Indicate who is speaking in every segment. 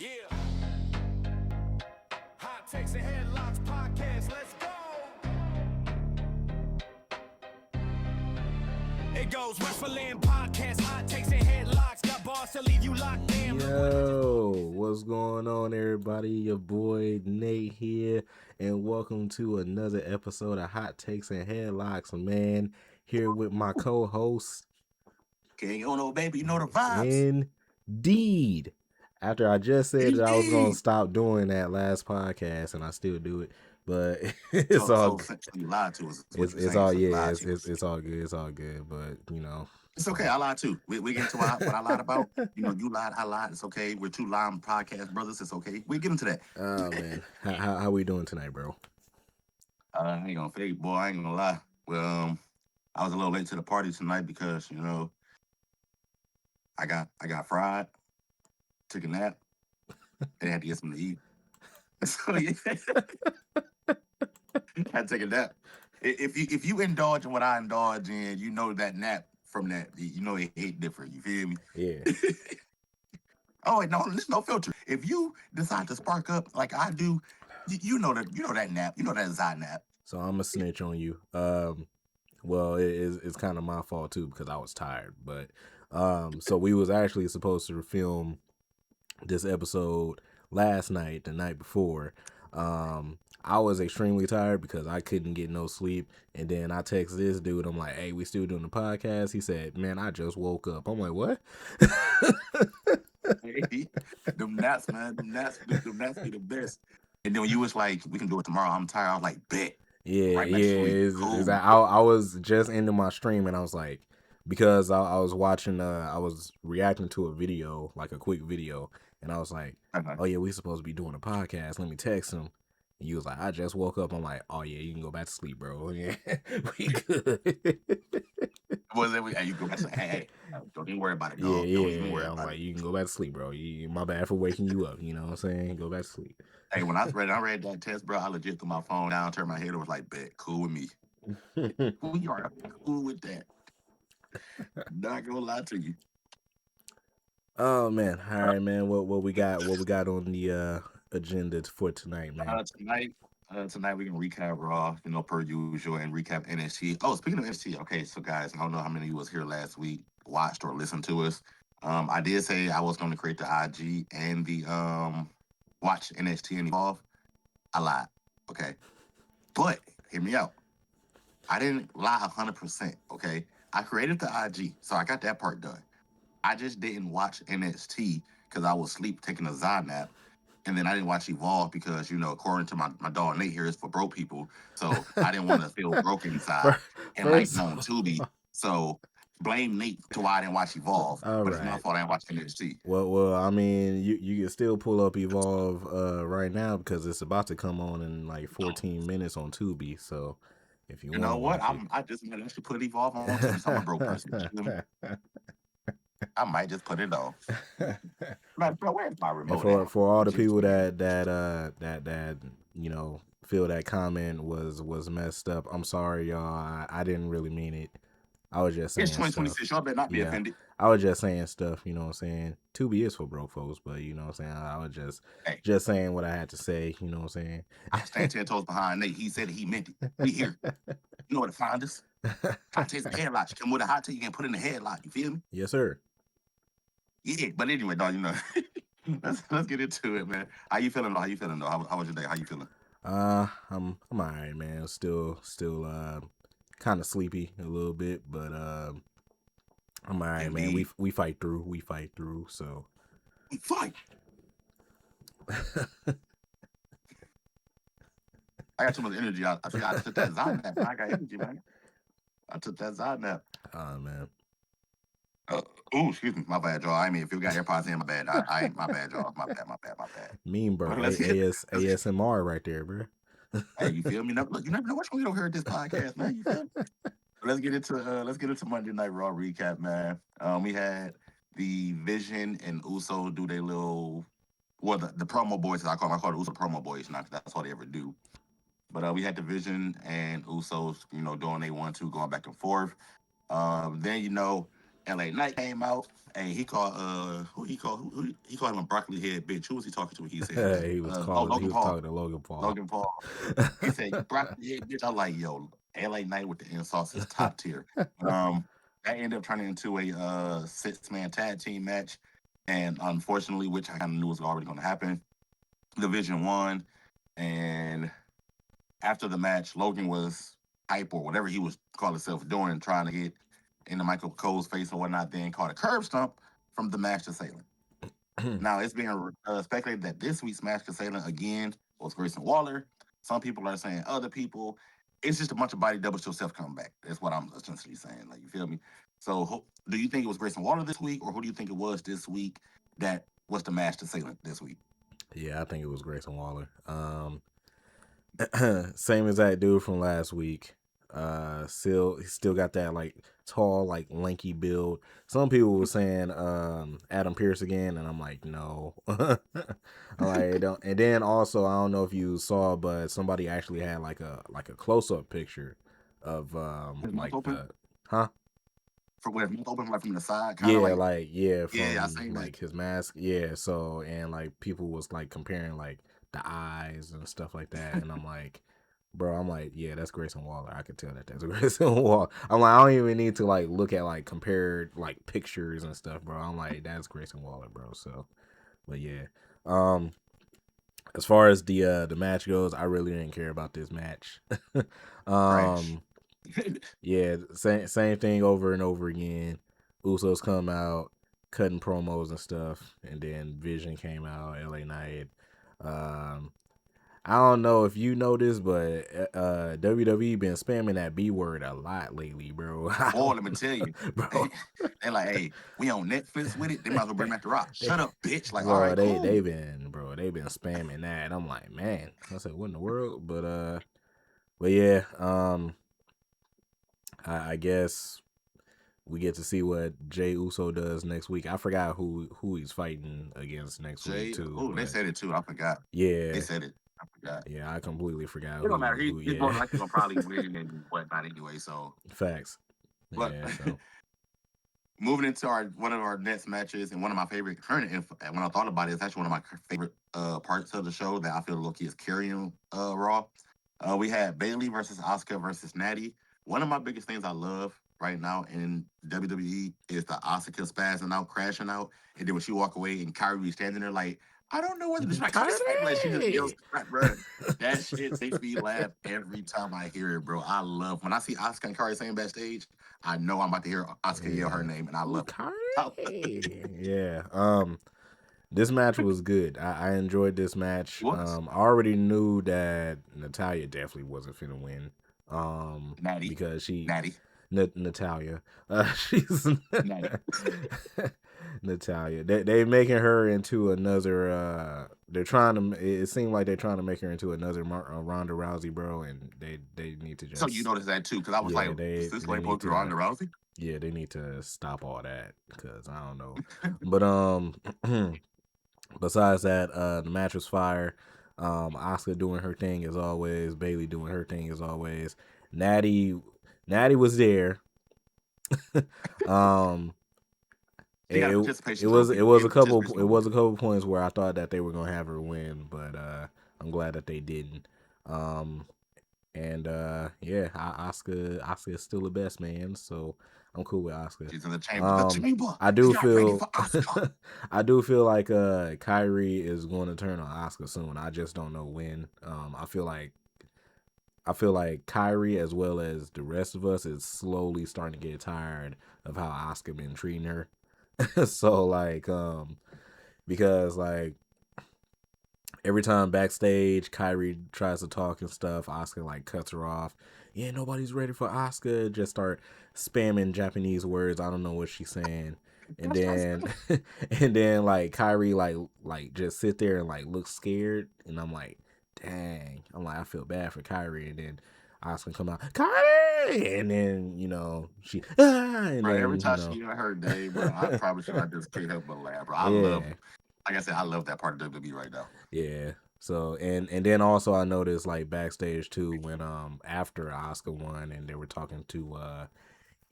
Speaker 1: Yeah. Hottakes and Headlocks podcast. Let's go. It goes Wrestling Podcast. Hottakes and Headlocks. Got bars to leave you locked in.
Speaker 2: Yo, what's going on, everybody? Your boy Nate here, and welcome to another episode of Hot Takes and Headlocks. Man, here with my co-host.
Speaker 3: Okay, you don't know, baby, you know the vibes.
Speaker 2: Indeed. After I just said that I was gonna stop doing that last podcast, and I still do it, but it's all good.
Speaker 3: You lied to us.
Speaker 2: It's all it's all good. It's all good, but you know.
Speaker 3: It's okay. I lied too. We get into what I lied about. You know, you lied, I lied. It's okay. We're two lying podcast brothers. It's okay. We get into that.
Speaker 2: Oh man, how we doing tonight, bro?
Speaker 3: I ain't gonna fake, boy. I ain't gonna lie. Well, I was a little late to the party tonight because I got fried, took a nap, and had to get something to eat. So yeah, had to take a nap. If you indulge in what I indulge in, you know that nap from that, you know it hit different. You feel me?
Speaker 2: Yeah.
Speaker 3: Oh wait, no, there's no filter. If you decide to spark up like I do, you know that nap, you know that Zod nap.
Speaker 2: So I'm a snitch on you. Well, it's kind of my fault too because I was tired. But so we was actually supposed to film this episode last night, the night before. I was extremely tired because I couldn't get no sleep. And then I text this dude. I'm like, hey, we still doing the podcast? He said, man, I just woke up. I'm like, what?
Speaker 3: Them naps, man. Them naps be the best. And then when you was like, we can do it tomorrow, I'm tired. I was like, bet.
Speaker 2: Yeah,
Speaker 3: Right
Speaker 2: yeah. I was just ending my stream and I was like, because I was watching, I was reacting to a video, like a quick video. And I was like, oh yeah, we supposed to be doing a podcast. Let me text him. And he was like, I just woke up. I'm like, oh yeah, you can go back to sleep, bro. Yeah, we good.
Speaker 3: Was it? Hey, you go back to hey, don't even worry about it,
Speaker 2: Yeah,
Speaker 3: dog. Don't even
Speaker 2: yeah.
Speaker 3: worry
Speaker 2: I'm
Speaker 3: about
Speaker 2: like,
Speaker 3: it.
Speaker 2: you can go back to sleep, bro. My bad for waking you up. You know what I'm saying? Go back to sleep.
Speaker 3: Hey, when I read that test, bro, I legit threw my phone down, turned my head, and was like, bet, cool with me. We are cool with that. Not gonna lie to you.
Speaker 2: Oh man, all right, man. What we got on the agenda for tonight, man?
Speaker 3: Tonight we can recap Raw, per usual, and recap NXT. Oh, speaking of NXT, okay, so guys, I don't know how many of you was here last week, watched or listened to us. I did say I was going to create the IG and the watch NXT and Evolve. I lied, okay, but hear me out. I didn't lie 100%. Okay, I created the IG, so I got that part done. I just didn't watch NXT because I was asleep taking a Zod nap. And then I didn't watch Evolve because, according to my dog Nate here, it's for broke people. So I didn't want to feel broke inside and like on Tubi. So blame Nate to why I didn't watch Evolve. But it's my fault I didn't watch NXT.
Speaker 2: Well, I mean, you can still pull up Evolve right now because it's about to come on in like 14 minutes on Tubi. So if you want to
Speaker 3: what?
Speaker 2: watch
Speaker 3: I just might actually put Evolve on Tubi. So I'm a broke person. I might just put it on. Man, bro, where's my remote?
Speaker 2: And for all the people that feel that comment was messed up, I'm sorry, y'all. I didn't really mean it. I was just saying
Speaker 3: it's 2026. Y'all better not be offended.
Speaker 2: I was just saying stuff, you know what I'm saying? Tubi is for broke folks, but you know what I'm saying? I was just saying what I had to say, you know what I'm saying?
Speaker 3: I stand 10 toes behind Nate. He said he meant it. We here. You know where to find us. Hot takes and headlocks. Come with a hot take, you can put in the headlock. You feel me?
Speaker 2: Yes, sir.
Speaker 3: Yeah, but anyway, dog, let's get into it, man. How you feeling though? How was your day? How you feeling?
Speaker 2: I'm all right, man. Still kind of sleepy a little bit, but I'm all right, man. We fight through. So
Speaker 3: we fight. I got too much energy. I took that Zod nap. I got energy, man. I took that Zod nap.
Speaker 2: Oh man.
Speaker 3: Excuse me, my bad, y'all. I mean, if you got AirPods in, my bad. I ain't my bad, y'all. My bad.
Speaker 2: Mean, bro. ASMR right there, bro.
Speaker 3: Hey, you feel me? Look, you never know what's going to hear this podcast, man. You feel me? Let's get into Monday Night Raw recap, man. We had the Vision and Uso do their little, the promo boys. I call the Uso promo boys now because that's all they ever do. But we had the Vision and Usos, doing they 1-2, going back and forth. Then LA Knight came out and he called who he called him a broccoli head bitch. Who was he talking to when he said that?
Speaker 2: He was
Speaker 3: Logan Paul.
Speaker 2: talking to Logan Paul.
Speaker 3: Logan Paul. He said, "You broccoli head bitch." I was like, yo, LA Knight with the insults is top tier. That ended up turning into a 6-man tag team match. And unfortunately, which I kind of knew was already going to happen, Division One. And after the match, Logan was hype or whatever he was called himself doing, trying to get into Michael Cole's face or whatnot, then caught a curb stomp from the Master Salem. Now it's being speculated that this week's Master Salem again was Grayson Waller. Some people are saying other people. It's just a bunch of body doubles to self come back. That's what I'm essentially saying. Like, you feel me? So do you think it was Grayson Waller this week, or who do you think it was this week that was the Master Salem this week?
Speaker 2: Yeah, I think it was Grayson Waller. Same as that dude from last week. He still got that like tall, like lanky build. Some people were saying Adam Pearce again, and I'm like, no. I'm like, don't. And then also, I don't know if you saw, but somebody actually had like a close up picture of like the
Speaker 3: For where open like from the side,
Speaker 2: kind of
Speaker 3: from
Speaker 2: I seen like
Speaker 3: that.
Speaker 2: his mask. Yeah, so and like people was like comparing like the eyes and stuff like that, and I'm like, bro, I'm like, yeah, that's Grayson Waller. I could tell that that's Grayson Waller. I'm like, I don't even need to like look at like compared like pictures and stuff, bro. I'm like, that's Grayson Waller, bro. So, but yeah, as far as the match goes, I really didn't care about this match. Yeah, same thing over and over again. Usos come out cutting promos and stuff, and then Vision came out, LA Knight. I don't know if you know this, but WWE been spamming that B word a lot lately, bro.
Speaker 3: Oh, let me tell you, bro. They're like, hey, we on Netflix with it. They might as well bring back the Rock. Shut up, bitch. Like,
Speaker 2: bro,
Speaker 3: all right, cool.
Speaker 2: They've been spamming that. I'm like, man. I said, what in the world? But yeah, I guess we get to see what Jey Uso does next week. I forgot who he's fighting against next week too.
Speaker 3: Oh, they said it too. I forgot.
Speaker 2: Yeah,
Speaker 3: they said it. I forgot.
Speaker 2: Yeah, I completely forgot.
Speaker 3: It don't matter. He's more likely gonna probably win and whatnot anyway. So
Speaker 2: facts.
Speaker 3: But
Speaker 2: yeah. So
Speaker 3: moving into one of our next matches and one of my favorite current. When I thought about it, it's actually one of my favorite parts of the show that I feel Loki is carrying Raw. We had Bayley versus Asuka versus Natty. One of my biggest things I love right now in WWE is the Asuka spazzing out, crashing out, and then when she walk away and Kyrie standing there like, I don't know whether to like, she just yells, bro. That shit makes me laugh every time I hear it, bro. I love when I see Asuka and Kyrie saying backstage. I know I'm about to hear Asuka yell her name, and I love
Speaker 2: it. Yeah. This match was good. I enjoyed this match. I already knew that Natalya definitely wasn't finna win.
Speaker 3: Natty.
Speaker 2: Because
Speaker 3: Natty.
Speaker 2: Natalia. She's Natalia. They making her into another. They're trying to. It seemed like they're trying to make her into another Ronda Rousey, bro, and they need to just.
Speaker 3: So you noticed that too, because I was like, is this way supposed to Ronda Rousey?
Speaker 2: Yeah, they need to stop all that because I don't know. But besides that, the match was fire. Asuka doing her thing as always. Bayley doing her thing as always. Natty was there. It was a couple points where I thought that they were gonna have her win, but I'm glad that they didn't. Yeah, Asuka is still the best, man. So I'm cool with Asuka.
Speaker 3: She's in the chamber.
Speaker 2: I do feel like Kyrie is going to turn on Asuka soon. I just don't know when. I feel like Kyrie, as well as the rest of us, is slowly starting to get tired of how Asuka been treating her. So like, because like every time backstage Kyrie tries to talk and stuff, Asuka like cuts her off. Yeah, nobody's ready for Asuka. Just start spamming Japanese words. I don't know what she's saying. And then like Kyrie like just sit there and like look scared, and I'm like, dang. I'm like, I feel bad for Kyrie. And then Asuka come out, Kyrie, and then she and
Speaker 3: right,
Speaker 2: then,
Speaker 3: every time she heard her name, bro, I probably should not just can't help but laugh, bro. I love, like I said, I love that part of WWE right now.
Speaker 2: Yeah. So and then also I noticed like backstage too when after Asuka won and they were talking to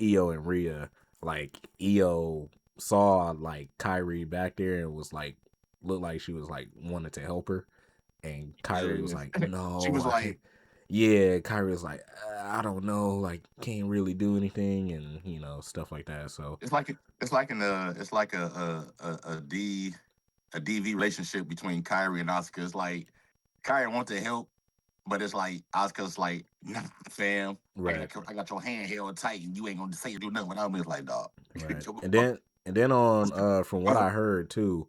Speaker 2: Io and Rhea, like Io saw like Kyrie back there and was like looked like she was like wanted to help her, and Kyrie was
Speaker 3: Yeah.
Speaker 2: like,
Speaker 3: She
Speaker 2: "No,
Speaker 3: was
Speaker 2: I can't."
Speaker 3: like,
Speaker 2: Yeah, Kyrie was like, "I don't know, like can't really do anything," and stuff like that. So
Speaker 3: it's like a DV relationship between Kyrie and Oscar. It's like Kyrie wants to help, but it's like Oscar's like, nah, fam,
Speaker 2: right,
Speaker 3: I got your hand held tight, and you ain't gonna say or do nothing without me. It's like, dog.
Speaker 2: right, and then on from
Speaker 3: Go
Speaker 2: what
Speaker 3: ahead.
Speaker 2: I heard too,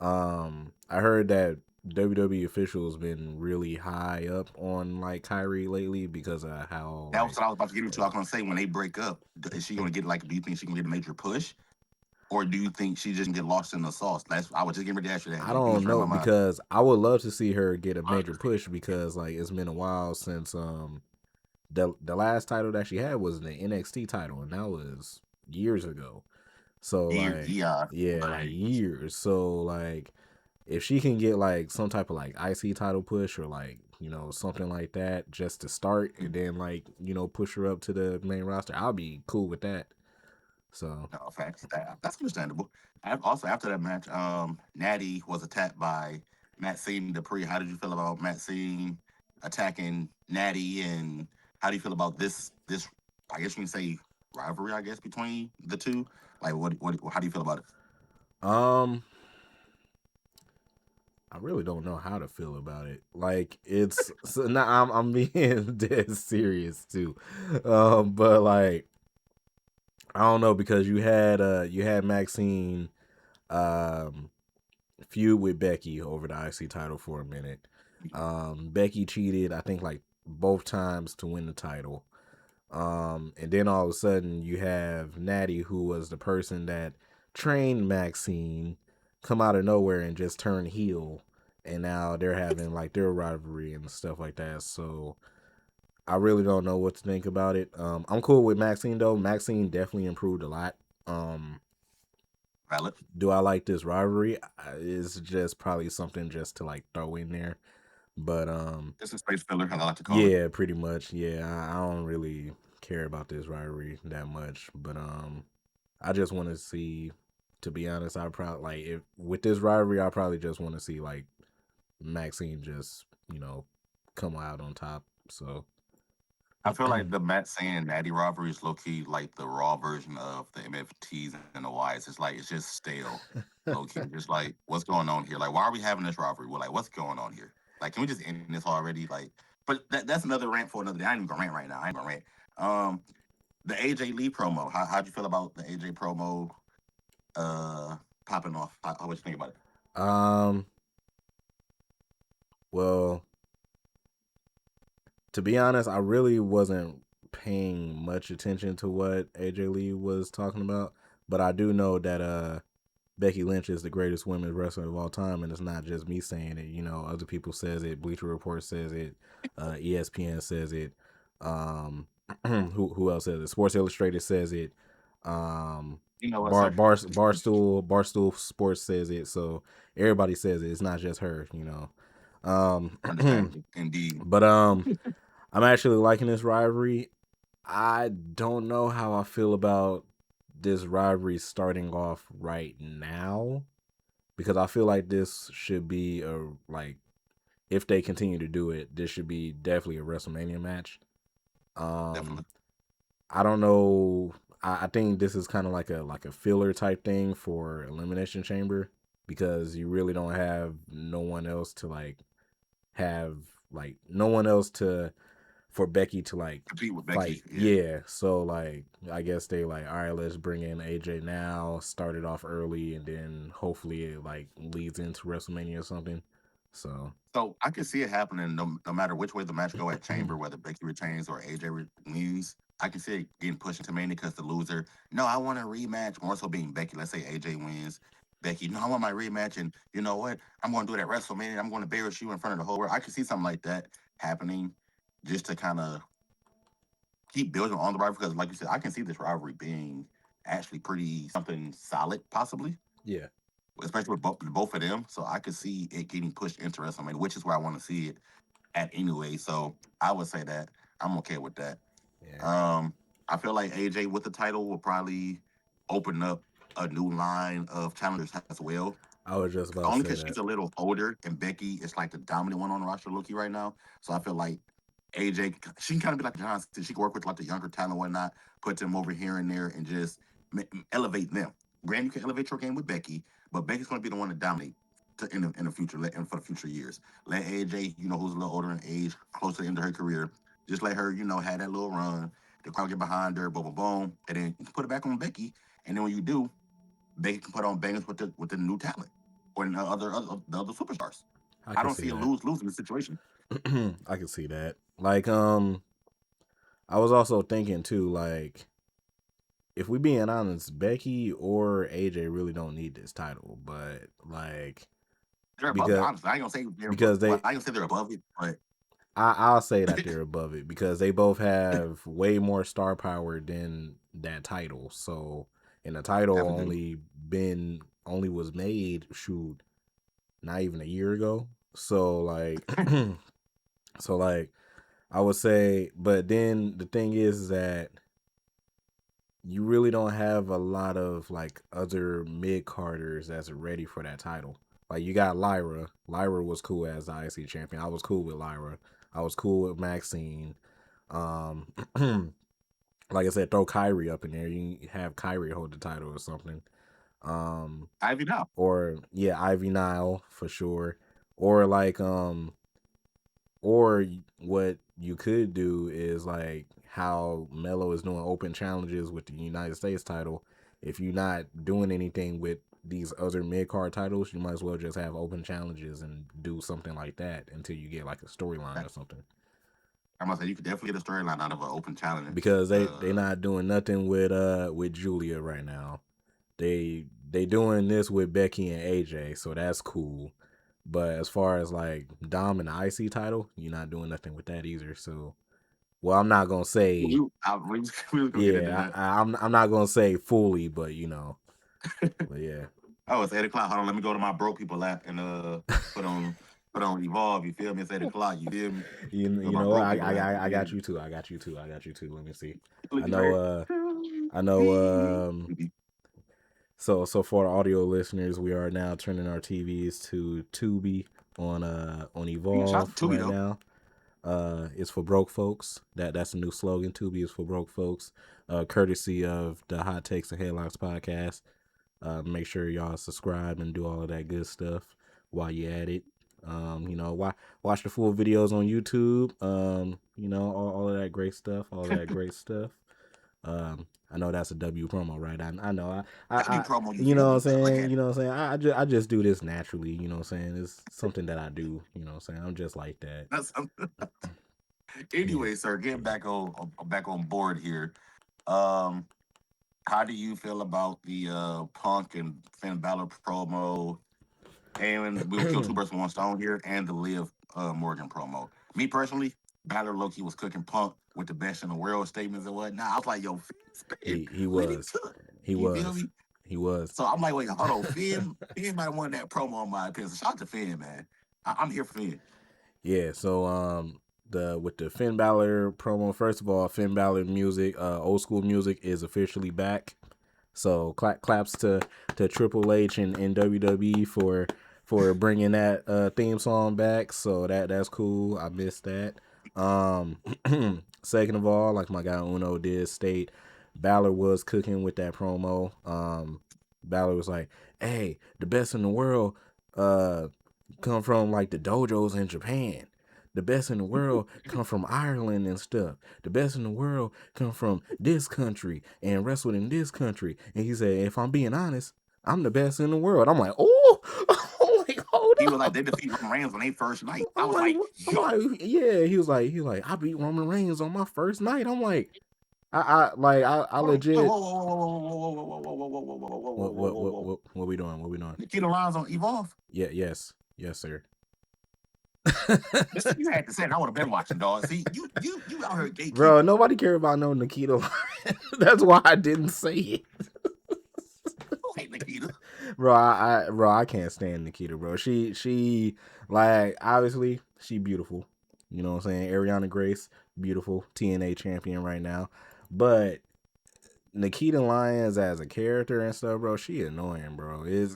Speaker 2: I heard that WWE officials been really high up on like Kyrie lately because of how
Speaker 3: That was
Speaker 2: like
Speaker 3: what I was about to get into. I was gonna say when they break up, is she gonna get like? Do you think she gonna get a major push, or do you think she just gonna get lost in the sauce? That's I was just getting ready to ask you that.
Speaker 2: I
Speaker 3: You
Speaker 2: don't
Speaker 3: just read my
Speaker 2: know
Speaker 3: mind.
Speaker 2: because I would love to see her get a major push because like it's been a while since the last title that she had was the NXT title and that was years ago. So like
Speaker 3: Yeah,
Speaker 2: yeah, like years. So like if she can get like some type of like IC title push or like something like that just to start and then like push her up to the main roster, I'll be cool with that. So
Speaker 3: no, facts. That's understandable. Also, after that match, Natty was attacked by Maxine Dupree. How did you feel about Maxine attacking Natty, and how do you feel about this? I guess you can say rivalry. I guess between the two. Like, what? How do you feel about it?
Speaker 2: um I really don't know how to feel about it. Like it's so now I'm being dead serious too. But like I don't know because you had Maxine um feud with Becky over the IC title for a minute. Becky cheated, I think like both times to win the title. And then all of a sudden you have Natty, who was the person that trained Maxine, come out of nowhere and just turn heel. And now they're having like their rivalry and stuff like that. So I really don't know what to think about it. I'm cool with Maxine though. Maxine definitely improved a lot. Um,
Speaker 3: Valid.
Speaker 2: do I like this rivalry? It's just probably something just to like throw in there. But
Speaker 3: It's a space filler, as I like to call it.
Speaker 2: yeah, pretty much. Yeah, I don't really care about this rivalry that much, but I just want to see. To be honest, I probably like if with this rivalry, I probably just want to see like Maxine just come out on top. So
Speaker 3: I feel like the Matt saying Natty robbery is low key like the raw version of the MFTs and the Ys. It's like it's just stale, low key. Just like what's going on here? Like why are we having this robbery? We're like, what's going on here? Like, can we just end this already? Like, but that's another rant for another day. I ain't even gonna rant right now. I ain't gonna rant. Um, the AJ Lee promo. How'd you feel about the AJ promo? Uh, Popping off. How would you think about it?
Speaker 2: um, well, to be honest, I really wasn't paying much attention to what AJ Lee was talking about, but I do know that Becky Lynch is the greatest women's wrestler of all time, and it's not just me saying it. Other people says it. Bleacher Report says it. ESPN says it. Um, who else says it? Sports Illustrated says it.
Speaker 3: You know what, sir?
Speaker 2: Barstool Sports says it. So everybody says it. It's not just her.
Speaker 3: Understandable, indeed.
Speaker 2: But I'm actually liking this rivalry. I don't know how I feel about this rivalry starting off right now because I feel like this should be a like if they continue to do it, this should be definitely a WrestleMania match. Um,
Speaker 3: Definitely.
Speaker 2: I don't know. I think this is kind of like a filler type thing for Elimination Chamber because you really don't have no one else to have no one else to for Becky to
Speaker 3: Compete with
Speaker 2: fight.
Speaker 3: Becky. Yeah.
Speaker 2: Yeah. So I guess they all right, let's bring in AJ now, start it off early and then hopefully it leads into WrestleMania or something. So
Speaker 3: So I can see it happening no matter which way the match go at Chamber, whether Becky retains or AJ wins. I can see it getting pushed into Mania because the loser, no, I want a rematch. More so being Becky. Let's say AJ wins. Becky, no, I want my rematch, and you know what? I'm going to do it at WrestleMania. I'm going to embarrass you in front of the whole world. I can see something like that happening, just to kind of keep building on the rivalry. Because, like you said, I can see this rivalry being actually pretty something solid, possibly,
Speaker 2: yeah.
Speaker 3: especially with both of them. So I could see it getting pushed into WrestleMania, which is where I want to see it at anyway. So I would say that I'm okay with that.
Speaker 2: Yeah.
Speaker 3: Um, I feel like AJ with the title will probably open up a new line of challengers as well.
Speaker 2: I was just about to
Speaker 3: Only
Speaker 2: say
Speaker 3: because she's
Speaker 2: that.
Speaker 3: a little older and Becky is like the dominant one on the roster, Loki, right now. So I feel like AJ, she can kind of be like Johnson. She can work with like the younger talent and whatnot, put them over here and there, and just elevate them. Granted, you can elevate your game with Becky, but Becky's going to be the one to dominate in the future and for the future years. Let AJ, who's a little older in age, close to the end of her career, just let her, have that little run. The crowd get behind her, boom, boom, boom, and then you can put it back on Becky. And then when you do, Becky can put on bangers with the new talent or the other superstars.
Speaker 2: I
Speaker 3: I
Speaker 2: can
Speaker 3: don't
Speaker 2: see
Speaker 3: see a
Speaker 2: that.
Speaker 3: lose in the situation.
Speaker 2: I can see that. Like, I was also thinking too, like, if we being honest, Becky or AJ really don't need this title, but like,
Speaker 3: They're above it,
Speaker 2: because
Speaker 3: honestly. I ain't gonna say they're above.
Speaker 2: because
Speaker 3: Well,
Speaker 2: they
Speaker 3: I ain't gonna say they're above it, but
Speaker 2: I'll say that they're above it because they both have way more star power than that title. So, and the title
Speaker 3: definitely do.
Speaker 2: only was made not even a year ago. So like, so like I would say, but then the thing is that you really don't have a lot of like other mid carders that's ready for that title. Like you got Lyra. Lyra was cool as the IC champion. I was cool with Lyra. I was cool with Maxine. Um, like I said, throw Kyrie up in there. You can have Kyrie hold the title or something. Um,
Speaker 3: Ivy now.
Speaker 2: or yeah, Ivy Nile for sure. Or like or what you could do is like how Melo is doing open challenges with the United States title. If you're not doing anything with these other mid card titles, you might as well just have open challenges and do something like that until you get like a storyline or something.
Speaker 3: I'm gonna say you could definitely get a storyline out of an open challenge.
Speaker 2: Because they not doing nothing with Julia right now. They doing this with Becky and AJ, so that's cool. But as far as like Dom and the IC title, you're not doing nothing with that either. So, well, I'm not gonna say,
Speaker 3: we was gonna get into
Speaker 2: yeah,
Speaker 3: that.
Speaker 2: I'm not gonna say fully, but but yeah,
Speaker 3: Oh, it's 8 o'clock. Hold on, let me go to my broke people app and put on Evolve. You feel me? It's 8 o'clock. You feel me? Go to
Speaker 2: you
Speaker 3: my
Speaker 2: know,
Speaker 3: broke people app. You
Speaker 2: I
Speaker 3: feel
Speaker 2: got
Speaker 3: me?
Speaker 2: you too. I got you too. I got you too. Let me see.
Speaker 3: Look
Speaker 2: I
Speaker 3: at her.
Speaker 2: know. I know. So for the audio listeners, we are now turning our TVs to Tubi on
Speaker 3: Yeah, shout out
Speaker 2: Evolve
Speaker 3: to Tubi
Speaker 2: right
Speaker 3: though.
Speaker 2: now. It's for broke folks. That's a new slogan. Tubi is for broke folks. Courtesy of the Hot Takes and Headlocks podcast. Make sure y'all subscribe and do all of that good stuff while you at it. Watch the full videos on YouTube. All of that great stuff. All of that great stuff. I know that's a W promo, right? I know.
Speaker 3: W promo. You
Speaker 2: You know
Speaker 3: feel
Speaker 2: what I'm
Speaker 3: me? Look
Speaker 2: saying.
Speaker 3: at
Speaker 2: You
Speaker 3: it.
Speaker 2: know what I'm saying. I just do this naturally. You know what I'm saying. It's something that I do. You know what I'm saying. I'm just like that.
Speaker 3: That's
Speaker 2: Yeah.
Speaker 3: anyway, sir. Getting back on board here. Um, how do you feel about the Punk and Finn Balor promo? And we'll kill two birds with one stone here, and the Liv Morgan promo. Me personally, Balor Loki was cooking Punk with the best in the world statements and whatnot. I was like, yo, Finn spit.
Speaker 2: He
Speaker 3: Let it
Speaker 2: was.
Speaker 3: cook.
Speaker 2: He
Speaker 3: You feel
Speaker 2: was.
Speaker 3: me?
Speaker 2: He was.
Speaker 3: So I'm like, wait, hold on, Finn might have won that promo in my opinion. So shout out to Finn, man. I'm here for Finn.
Speaker 2: Yeah. So the with the Finn Balor promo, first of all, Finn Balor music, old school music is officially back. So claps to Triple H and WWE for bringing that theme song back. So that's cool. I missed that. Um, second of all, like my guy Uno did state, Balor was cooking with that promo. Balor was like, "Hey, the best in the world come from like the dojos in Japan. The best in the world come from Ireland and stuff. The best in the world come from this country and wrestled in this country." And he said, "If I'm being honest, I'm the best in the world." I'm like, "Oh, I'm like, hold
Speaker 3: He was like,
Speaker 2: up."
Speaker 3: they defeat Roman Reigns on their first night. I
Speaker 2: I'm
Speaker 3: was
Speaker 2: like,
Speaker 3: like,
Speaker 2: I'm
Speaker 3: yo.
Speaker 2: like, yeah. He was like, "I beat Roman Reigns on my first night." I'm like, I
Speaker 3: Hold on. Whoa,
Speaker 2: legit.
Speaker 3: whoa, whoa, whoa, whoa, whoa, whoa, whoa, whoa, whoa, whoa, whoa, whoa, whoa, whoa, whoa.
Speaker 2: What we doing? What we doing?
Speaker 3: Nikita Lyons on Evolve.
Speaker 2: Yeah, yes, sir.
Speaker 3: Listen, you had to say it. I would have been watching, dog. See, you out here
Speaker 2: Bro,
Speaker 3: gatekeeping.
Speaker 2: nobody care about no Nikita. That's why I didn't say it.
Speaker 3: Who hate Nikita?
Speaker 2: Bro, I can't stand Nikita, bro. She like obviously she beautiful. You know what I'm saying? Ariana Grace, beautiful TNA champion right now. But Nikita Lyons as a character and stuff, bro, she annoying, bro. It's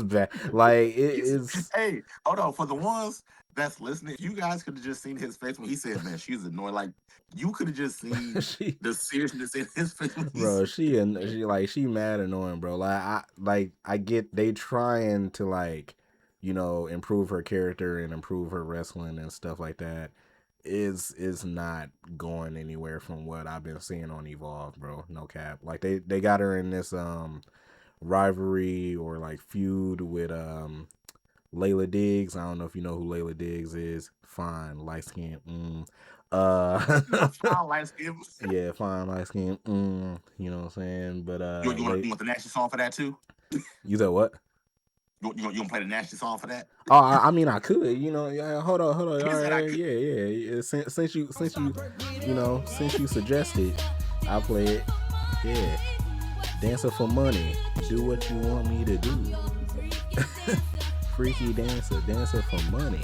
Speaker 2: bad. Like it is.
Speaker 3: Hey, hold on. For the ones that's listening, you guys could have just seen his face when he said, "Man, she's annoying." Like you could have just seen
Speaker 2: she,
Speaker 3: the seriousness in his face when
Speaker 2: bro, she mad annoying, bro. I get they trying to like, improve her character and improve her wrestling and stuff like that. Is not going anywhere from what I've been seeing on Evolve, bro. No cap. Like they got her in this rivalry or like feud with Layla Diggs. I don't know if you know who Layla Diggs is. Fine, light skin.
Speaker 3: fine light skin.
Speaker 2: Yeah, fine, light skin. You know what I'm saying? But
Speaker 3: You want the nasty song for that too?
Speaker 2: you said what?
Speaker 3: You gonna play the nasty song for that?
Speaker 2: Oh, I mean, I could. Yeah, hold on. All right,
Speaker 3: could.
Speaker 2: yeah. Since you since you suggested, I'll play it. Yeah, dancer for money. Do what you want me to do. Freaky dancer for money.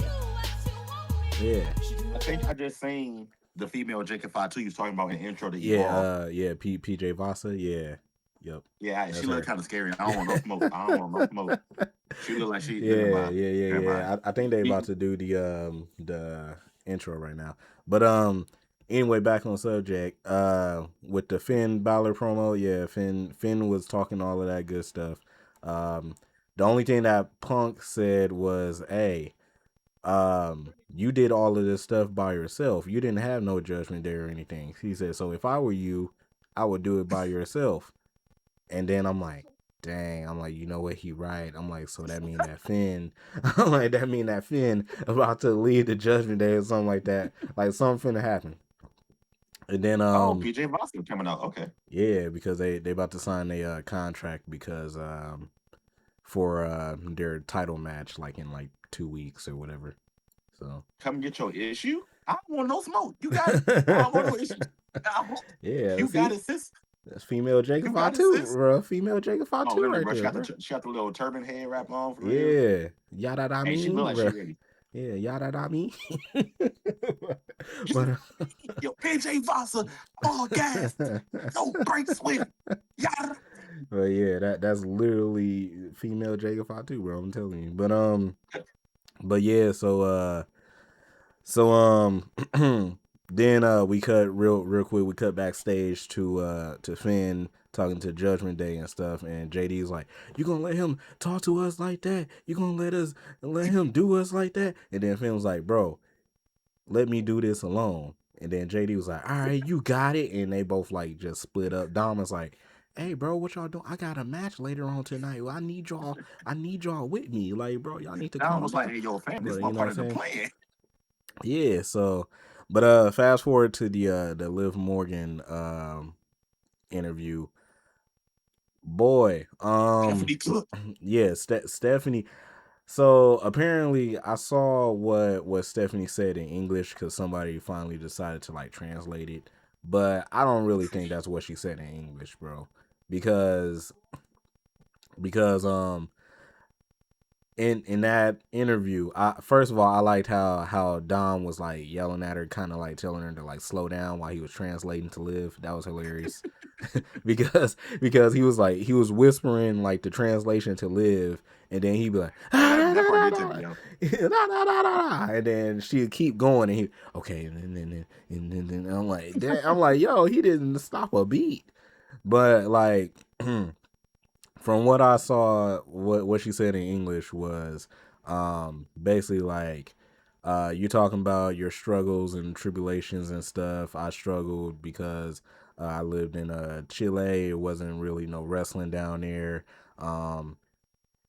Speaker 2: Yeah.
Speaker 3: I think I just seen the female Jacob 5 you was talking about in the intro to Evolve.
Speaker 2: PJ Vasa, yeah. Yep.
Speaker 3: Yeah, she looked kind of scary. I don't want no smoke. I don't want no smoke. She looked like she.
Speaker 2: Yeah. I think they about to do the intro right now. But anyway, back on subject. With the Finn Balor promo, yeah, Finn was talking all of that good stuff. The only thing that Punk said was, "Hey, you did all of this stuff by yourself. You didn't have no Judgment Day or anything." He said, "So if I were you, I would do it by yourself." And then I'm like, dang, I'm like, you know what, he right. I'm like, so that mean that Finn, that Finn about to lead the Judgment Day or something like that. Like something finna happen. And then
Speaker 3: PJ Boston coming out. Okay.
Speaker 2: Yeah, because they about to sign a contract because for their title match like in like 2 weeks or whatever. So
Speaker 3: come get your issue. I don't want no smoke. You got it. I don't want no issue.
Speaker 2: Yeah,
Speaker 3: you got it, sis.
Speaker 2: That's female Jacob 5 bro. Female Jacob 5
Speaker 3: really,
Speaker 2: right
Speaker 3: bro.
Speaker 2: there,
Speaker 3: She got the little turban head wrap on for
Speaker 2: real.
Speaker 3: Yeah.
Speaker 2: Yada da
Speaker 3: mean, she look like she ready.
Speaker 2: Yeah, yada da me.
Speaker 3: But yo, PJ Vasa, all gas, no brakes with yada.
Speaker 2: But yeah, that's literally female Jacob 5 bro. I'm telling you. But yeah, so then we cut real quick. We cut backstage to Finn talking to Judgment Day and stuff, and JD's like, "You gonna let him talk to us like that? You gonna let him do us like that?" And then Finn was like, "Bro, let me do this alone." And then JD was like, "All right, you got it." And they both like just split up. Dom was like, "Hey, bro, what y'all doing? I got a match later on tonight. I need y'all with me. Like, bro, y'all need to come."
Speaker 3: I was like, "Hey, yo, fam, this is my part of the plan."
Speaker 2: Yeah, so but fast forward to the Liv Morgan interview. Boy, yeah, Stephanie. So apparently I saw what Stephanie said in English because somebody finally decided to like translate it, but I don't really think that's what she said in English, bro. Because in that interview, first of all, I liked how Dom was like yelling at her, kind of like telling her to like slow down while he was translating to Liv. That was hilarious. because he was whispering like the translation to Liv, and then he'd be like, and then she'd keep going, and he okay, and then I'm like, yo, he didn't stop a beat, but like. From what I saw, what she said in English was basically like you're talking about your struggles and tribulations and stuff. I struggled because I lived in Chile. It wasn't really no wrestling down there.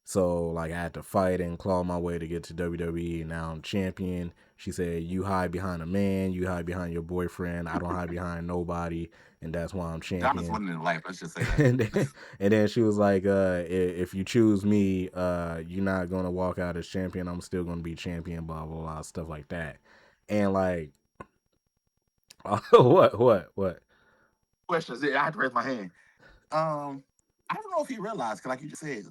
Speaker 2: So like I had to fight and claw my way to get to WWE, and now I'm champion. She said, "You hide behind a man, you hide behind your boyfriend. I don't hide behind nobody, and that's why I'm champion."
Speaker 3: That was one in life. Let's just say that.
Speaker 2: and then she was like, "If you choose me, you're not gonna walk out as champion. I'm still gonna be champion." Blah blah blah, stuff like that. And like, what?
Speaker 3: Questions? Yeah, I had to raise my hand. I don't know if he realized, because like you just said,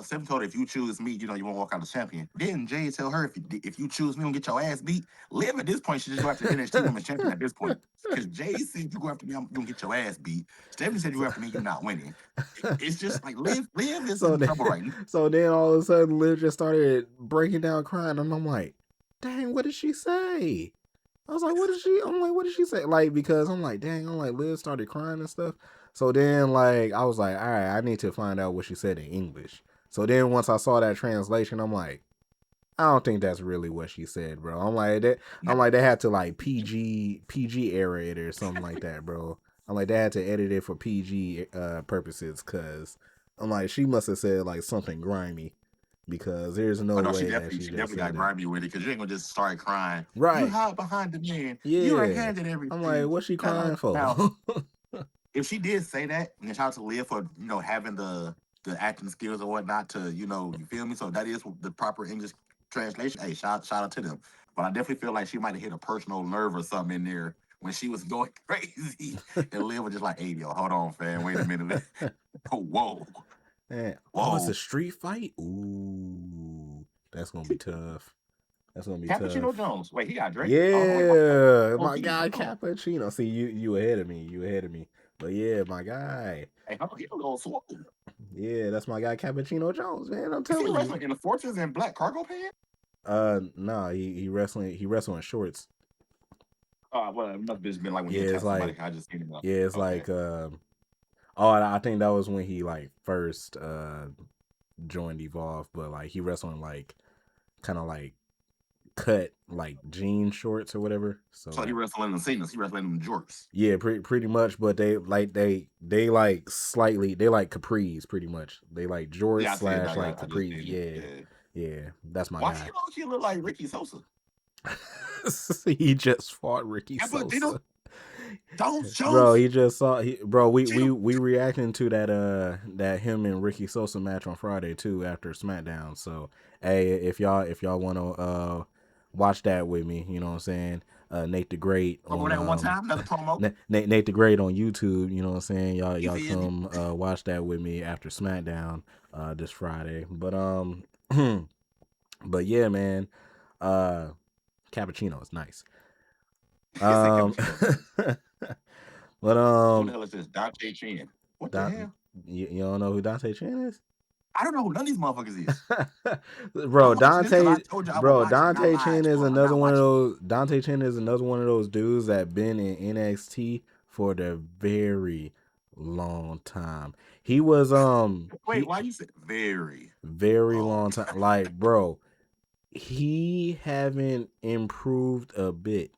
Speaker 3: Steph told her, if you choose me, you won't walk out as champion. Didn't Jay tell her, if you choose me, you don't get your ass beat? Liv at this point should just go after NXT Women's Champion at this point. Because Jay said, if you go after me, I'm going to get your ass beat. Stephanie said, you go after me, you're not winning. It's just like Liv is
Speaker 2: So
Speaker 3: in
Speaker 2: then,
Speaker 3: trouble right now.
Speaker 2: so then all of a sudden, Liv just started breaking down crying, and I'm like, dang, what did she say? I was like, what did she? I'm like, what did she say? Like, because I'm like, dang, I'm like, Liz started crying and stuff. So then, like, I was like, all right, I need to find out what she said in English. So then, once I saw that translation, I'm like, I don't think that's really what she said, bro. I'm like, they had to like PG error it or something like that, bro. I'm like, they had to edit it for PG purposes, cause I'm like, she must have said like something grimy, because there's no
Speaker 3: Oh no,
Speaker 2: way that she
Speaker 3: she
Speaker 2: just
Speaker 3: definitely got
Speaker 2: said that.
Speaker 3: grimy with it, because you ain't gonna just start crying. You
Speaker 2: Right.
Speaker 3: hide behind the man. You are
Speaker 2: Yeah.
Speaker 3: handed
Speaker 2: I'm like,
Speaker 3: everything.
Speaker 2: what's she crying
Speaker 3: Now,
Speaker 2: for?
Speaker 3: if she did say that, and shout out to Leah for having the acting skills or whatnot to you feel me. So that is the proper English translation. Hey, shout out to them. But I definitely feel like she might have hit a personal nerve or something in there when she was going crazy, and Leah was just like, "Hey, yo, hold on, fam, wait a minute, whoa,
Speaker 2: Man, oh, it's
Speaker 3: whoa."
Speaker 2: a street fight? Ooh, that's gonna be tough. That's gonna be
Speaker 3: Cappuccino
Speaker 2: tough.
Speaker 3: Jones. Wait, he got Drake. Oh wait,
Speaker 2: Yeah,
Speaker 3: oh
Speaker 2: my
Speaker 3: he
Speaker 2: guy
Speaker 3: hold on.
Speaker 2: Cappuccino. See, you ahead of me. You ahead of me. But yeah, my guy.
Speaker 3: Hey, hold on, he a little swole.
Speaker 2: Yeah, that's my guy Cappuccino Jones, man. I'm
Speaker 3: Is he
Speaker 2: telling you.
Speaker 3: wrestling in the Fortress and black cargo pants?
Speaker 2: Nah, he wrestling shorts.
Speaker 3: Well, it must have just been like when he
Speaker 2: Yeah, it's
Speaker 3: attacked somebody.
Speaker 2: like
Speaker 3: I just seen him.
Speaker 2: yeah, it's
Speaker 3: Okay.
Speaker 2: like oh, I think that was when he like first joined Evolve, but like he wrestling like kind of like cut like jean shorts or whatever.
Speaker 3: So he
Speaker 2: So
Speaker 3: wrestling the Cenas. He wrestling them jorts.
Speaker 2: yeah, pretty much. But they like slightly they like capris pretty much. They like jorts
Speaker 3: Yeah, I see it now.
Speaker 2: slash
Speaker 3: Yeah,
Speaker 2: like
Speaker 3: I just
Speaker 2: capris.
Speaker 3: seen it.
Speaker 2: Yeah,
Speaker 3: Yeah.
Speaker 2: yeah. That's my
Speaker 3: Why he
Speaker 2: guy.
Speaker 3: low key look like Ricky Sosa?
Speaker 2: He just fought Ricky
Speaker 3: Cappuccino
Speaker 2: Sosa.
Speaker 3: Jones
Speaker 2: Bro,
Speaker 3: Jones.
Speaker 2: he just saw bro,
Speaker 3: Chino.
Speaker 2: we reacting to that him and Ricky Sosa match on Friday too after SmackDown. So hey, if y'all wanna watch that with me, you know what I'm saying? Nate the Great
Speaker 3: Remember
Speaker 2: on
Speaker 3: that one time? Another promo.
Speaker 2: Nate the Great on YouTube, you know what I'm saying?
Speaker 3: You
Speaker 2: Y'all
Speaker 3: feel me?
Speaker 2: come watch that with me after SmackDown this Friday. But but yeah, man. Cappuccino is nice.
Speaker 3: He said cappuccino.
Speaker 2: But
Speaker 3: Who the hell is this? Dante Chan. What the hell?
Speaker 2: you don't know who Dante Chan is?
Speaker 3: I don't know who none of these motherfuckers is.
Speaker 2: Bro,
Speaker 3: I'm watching this because I
Speaker 2: Dante,
Speaker 3: told you I would
Speaker 2: bro,
Speaker 3: watch it, and I
Speaker 2: Dante
Speaker 3: lied.
Speaker 2: Chan is
Speaker 3: So I'm
Speaker 2: another
Speaker 3: not
Speaker 2: one of
Speaker 3: watching.
Speaker 2: those. Dante Chan is another one of those dudes that been in NXT for the very long time. He was
Speaker 3: Wait, why you said very?
Speaker 2: very
Speaker 3: Oh,
Speaker 2: long time. Like, bro, he haven't improved a bit.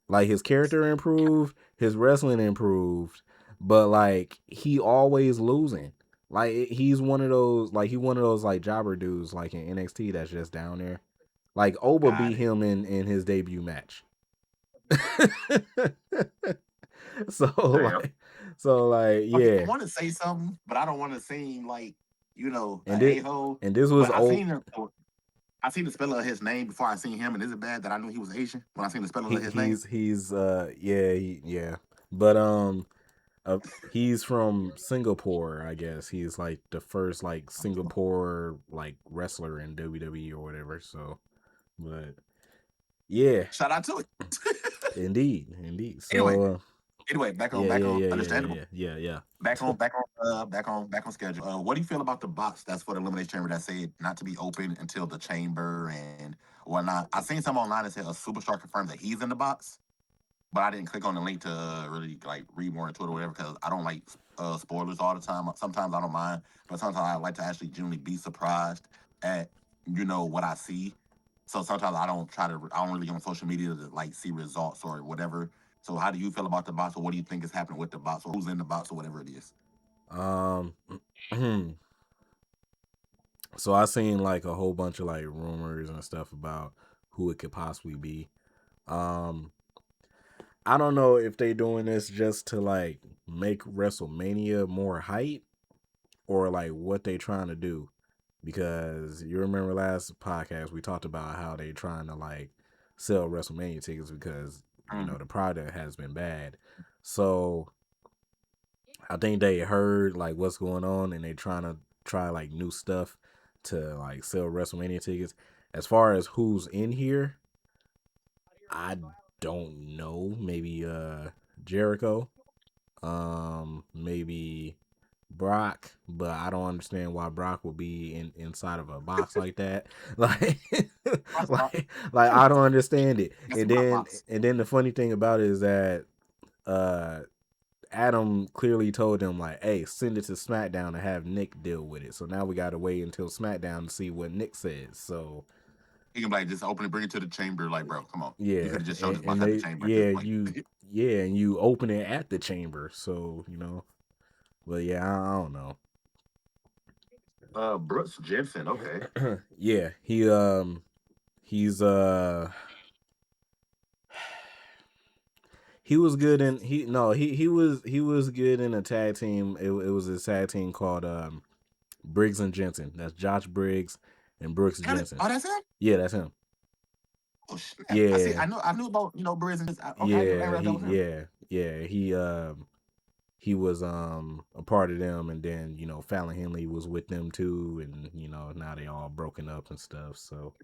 Speaker 2: Like his character improved, his wrestling improved, but like he always losing. Like he's one of those like jobber dudes like in NXT that's just down there. Like Oba
Speaker 3: got
Speaker 2: beat
Speaker 3: it.
Speaker 2: him in his debut match. so
Speaker 3: Damn.
Speaker 2: like
Speaker 3: Okay, I
Speaker 2: yeah.
Speaker 3: want to say something, but I don't want to seem like
Speaker 2: And
Speaker 3: a
Speaker 2: this
Speaker 3: a hole.
Speaker 2: and this was
Speaker 3: But
Speaker 2: old.
Speaker 3: I seen the spelling of his name before I seen him, and is it bad that I knew he was Asian when I seen the spelling of his name?
Speaker 2: He's yeah, yeah. But he's from Singapore, I guess. He's like the first like Singapore like wrestler in WWE or whatever. So, but yeah,
Speaker 3: Shout out to it.
Speaker 2: indeed.
Speaker 3: Anyway,
Speaker 2: So
Speaker 3: back on
Speaker 2: yeah,
Speaker 3: understandable.
Speaker 2: yeah.
Speaker 3: Back on schedule. What do you feel about the box that's for the elimination chamber that said not to be open until the chamber and whatnot? I seen some online that said a superstar confirmed that he's in the box, but I didn't click on the link to really like read more into it or whatever, because I don't like spoilers all the time. Sometimes I don't mind, but sometimes I like to actually genuinely be surprised at what I see. So sometimes I don't really go on social media to like see results or whatever. So how do you feel about the box, or what do you think is happening with the box, or who's in the box, or whatever it is?
Speaker 2: Um, so I seen like a whole bunch of like rumors and stuff about who it could possibly be. Um, I don't know if they doing this just to like make WrestleMania more hype or like what they trying to do, because you remember last podcast we talked about how they trying to like sell WrestleMania tickets because the product has been bad. So I think they heard like what's going on and they trying to try like new stuff to like sell WrestleMania tickets. As far as who's in here, I don't know. Maybe Jericho, maybe Brock, but I don't understand why Brock would be inside of a box like that. Like, like I don't understand it. And then the funny thing about it is that uh Adam clearly told them like, "Hey, send it to SmackDown and have Nick deal with it." So now we got to wait until SmackDown to see what Nick says. So
Speaker 3: he can like just open it, bring it to the chamber. Like, bro, come on.
Speaker 2: yeah,
Speaker 3: You could have just showed this box
Speaker 2: and
Speaker 3: at the
Speaker 2: they
Speaker 3: chamber at this point.
Speaker 2: and you open it at the chamber. So you know, but yeah, I don't know.
Speaker 3: Brooks Jensen. Okay.
Speaker 2: Yeah, he's he was good in he was good in a tag team. It was a tag team called Briggs and Jensen. That's Josh Briggs and Brooks Jensen.
Speaker 3: Oh, that's him.
Speaker 2: Yeah, that's him.
Speaker 3: Oh shit!
Speaker 2: Yeah,
Speaker 3: I see. I knew about Briggs and okay.
Speaker 2: yeah,
Speaker 3: I didn't
Speaker 2: he was a part of them, and then Fallon Henley was with them too, and now they all broken up and stuff. So,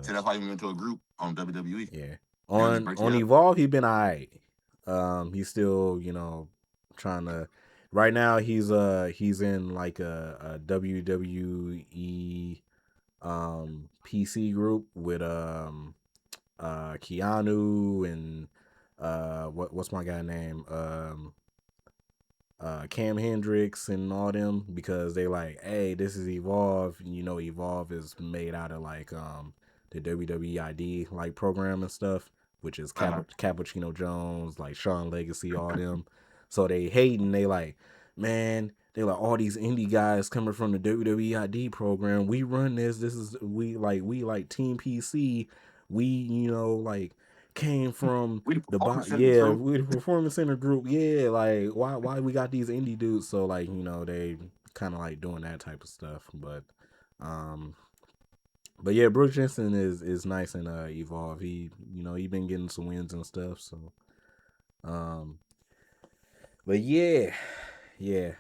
Speaker 3: so that's why he went to a group on WWE.
Speaker 2: Yeah, on Evolve he been alright. He's still trying to. Right now he's in like a WWE PC group with Keanu and what's my guy name Cam Hendricks and all them, because they like, hey, this is Evolve. Evolve is made out of like the WWE ID like program and stuff, which is Cappuccino Jones, like Sean Legacy, all them. So they hating, they like, man, they like all these indie guys coming from the WWE ID program. We run this. This is we like Team PC. We like came from we the performance center group. Yeah, like why we got these indie dudes? So like they kind of like doing that type of stuff. But yeah, Brooks Jensen is nice in Evolve. He he been getting some wins and stuff. So but yeah,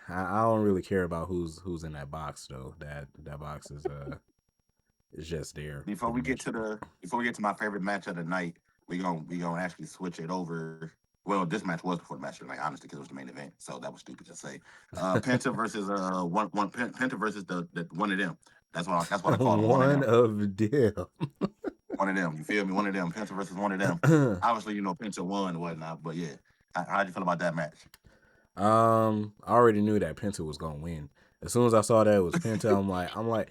Speaker 2: I don't really care about who's in that box though. That box is just there.
Speaker 3: Before we get to my favorite match of the night, we gonna actually switch it over. Well, this match was before the match of the night, honestly, because it was the main event, so that was stupid to say. Penta versus Penta versus the one of them. That's what I call them. One of them. One of them. You feel me? One of them. Penta versus one of them. Obviously, Penta won and whatnot, but yeah. How'd you feel about that match?
Speaker 2: I already knew that Penta was gonna win. As soon as I saw that it was Penta, I'm like,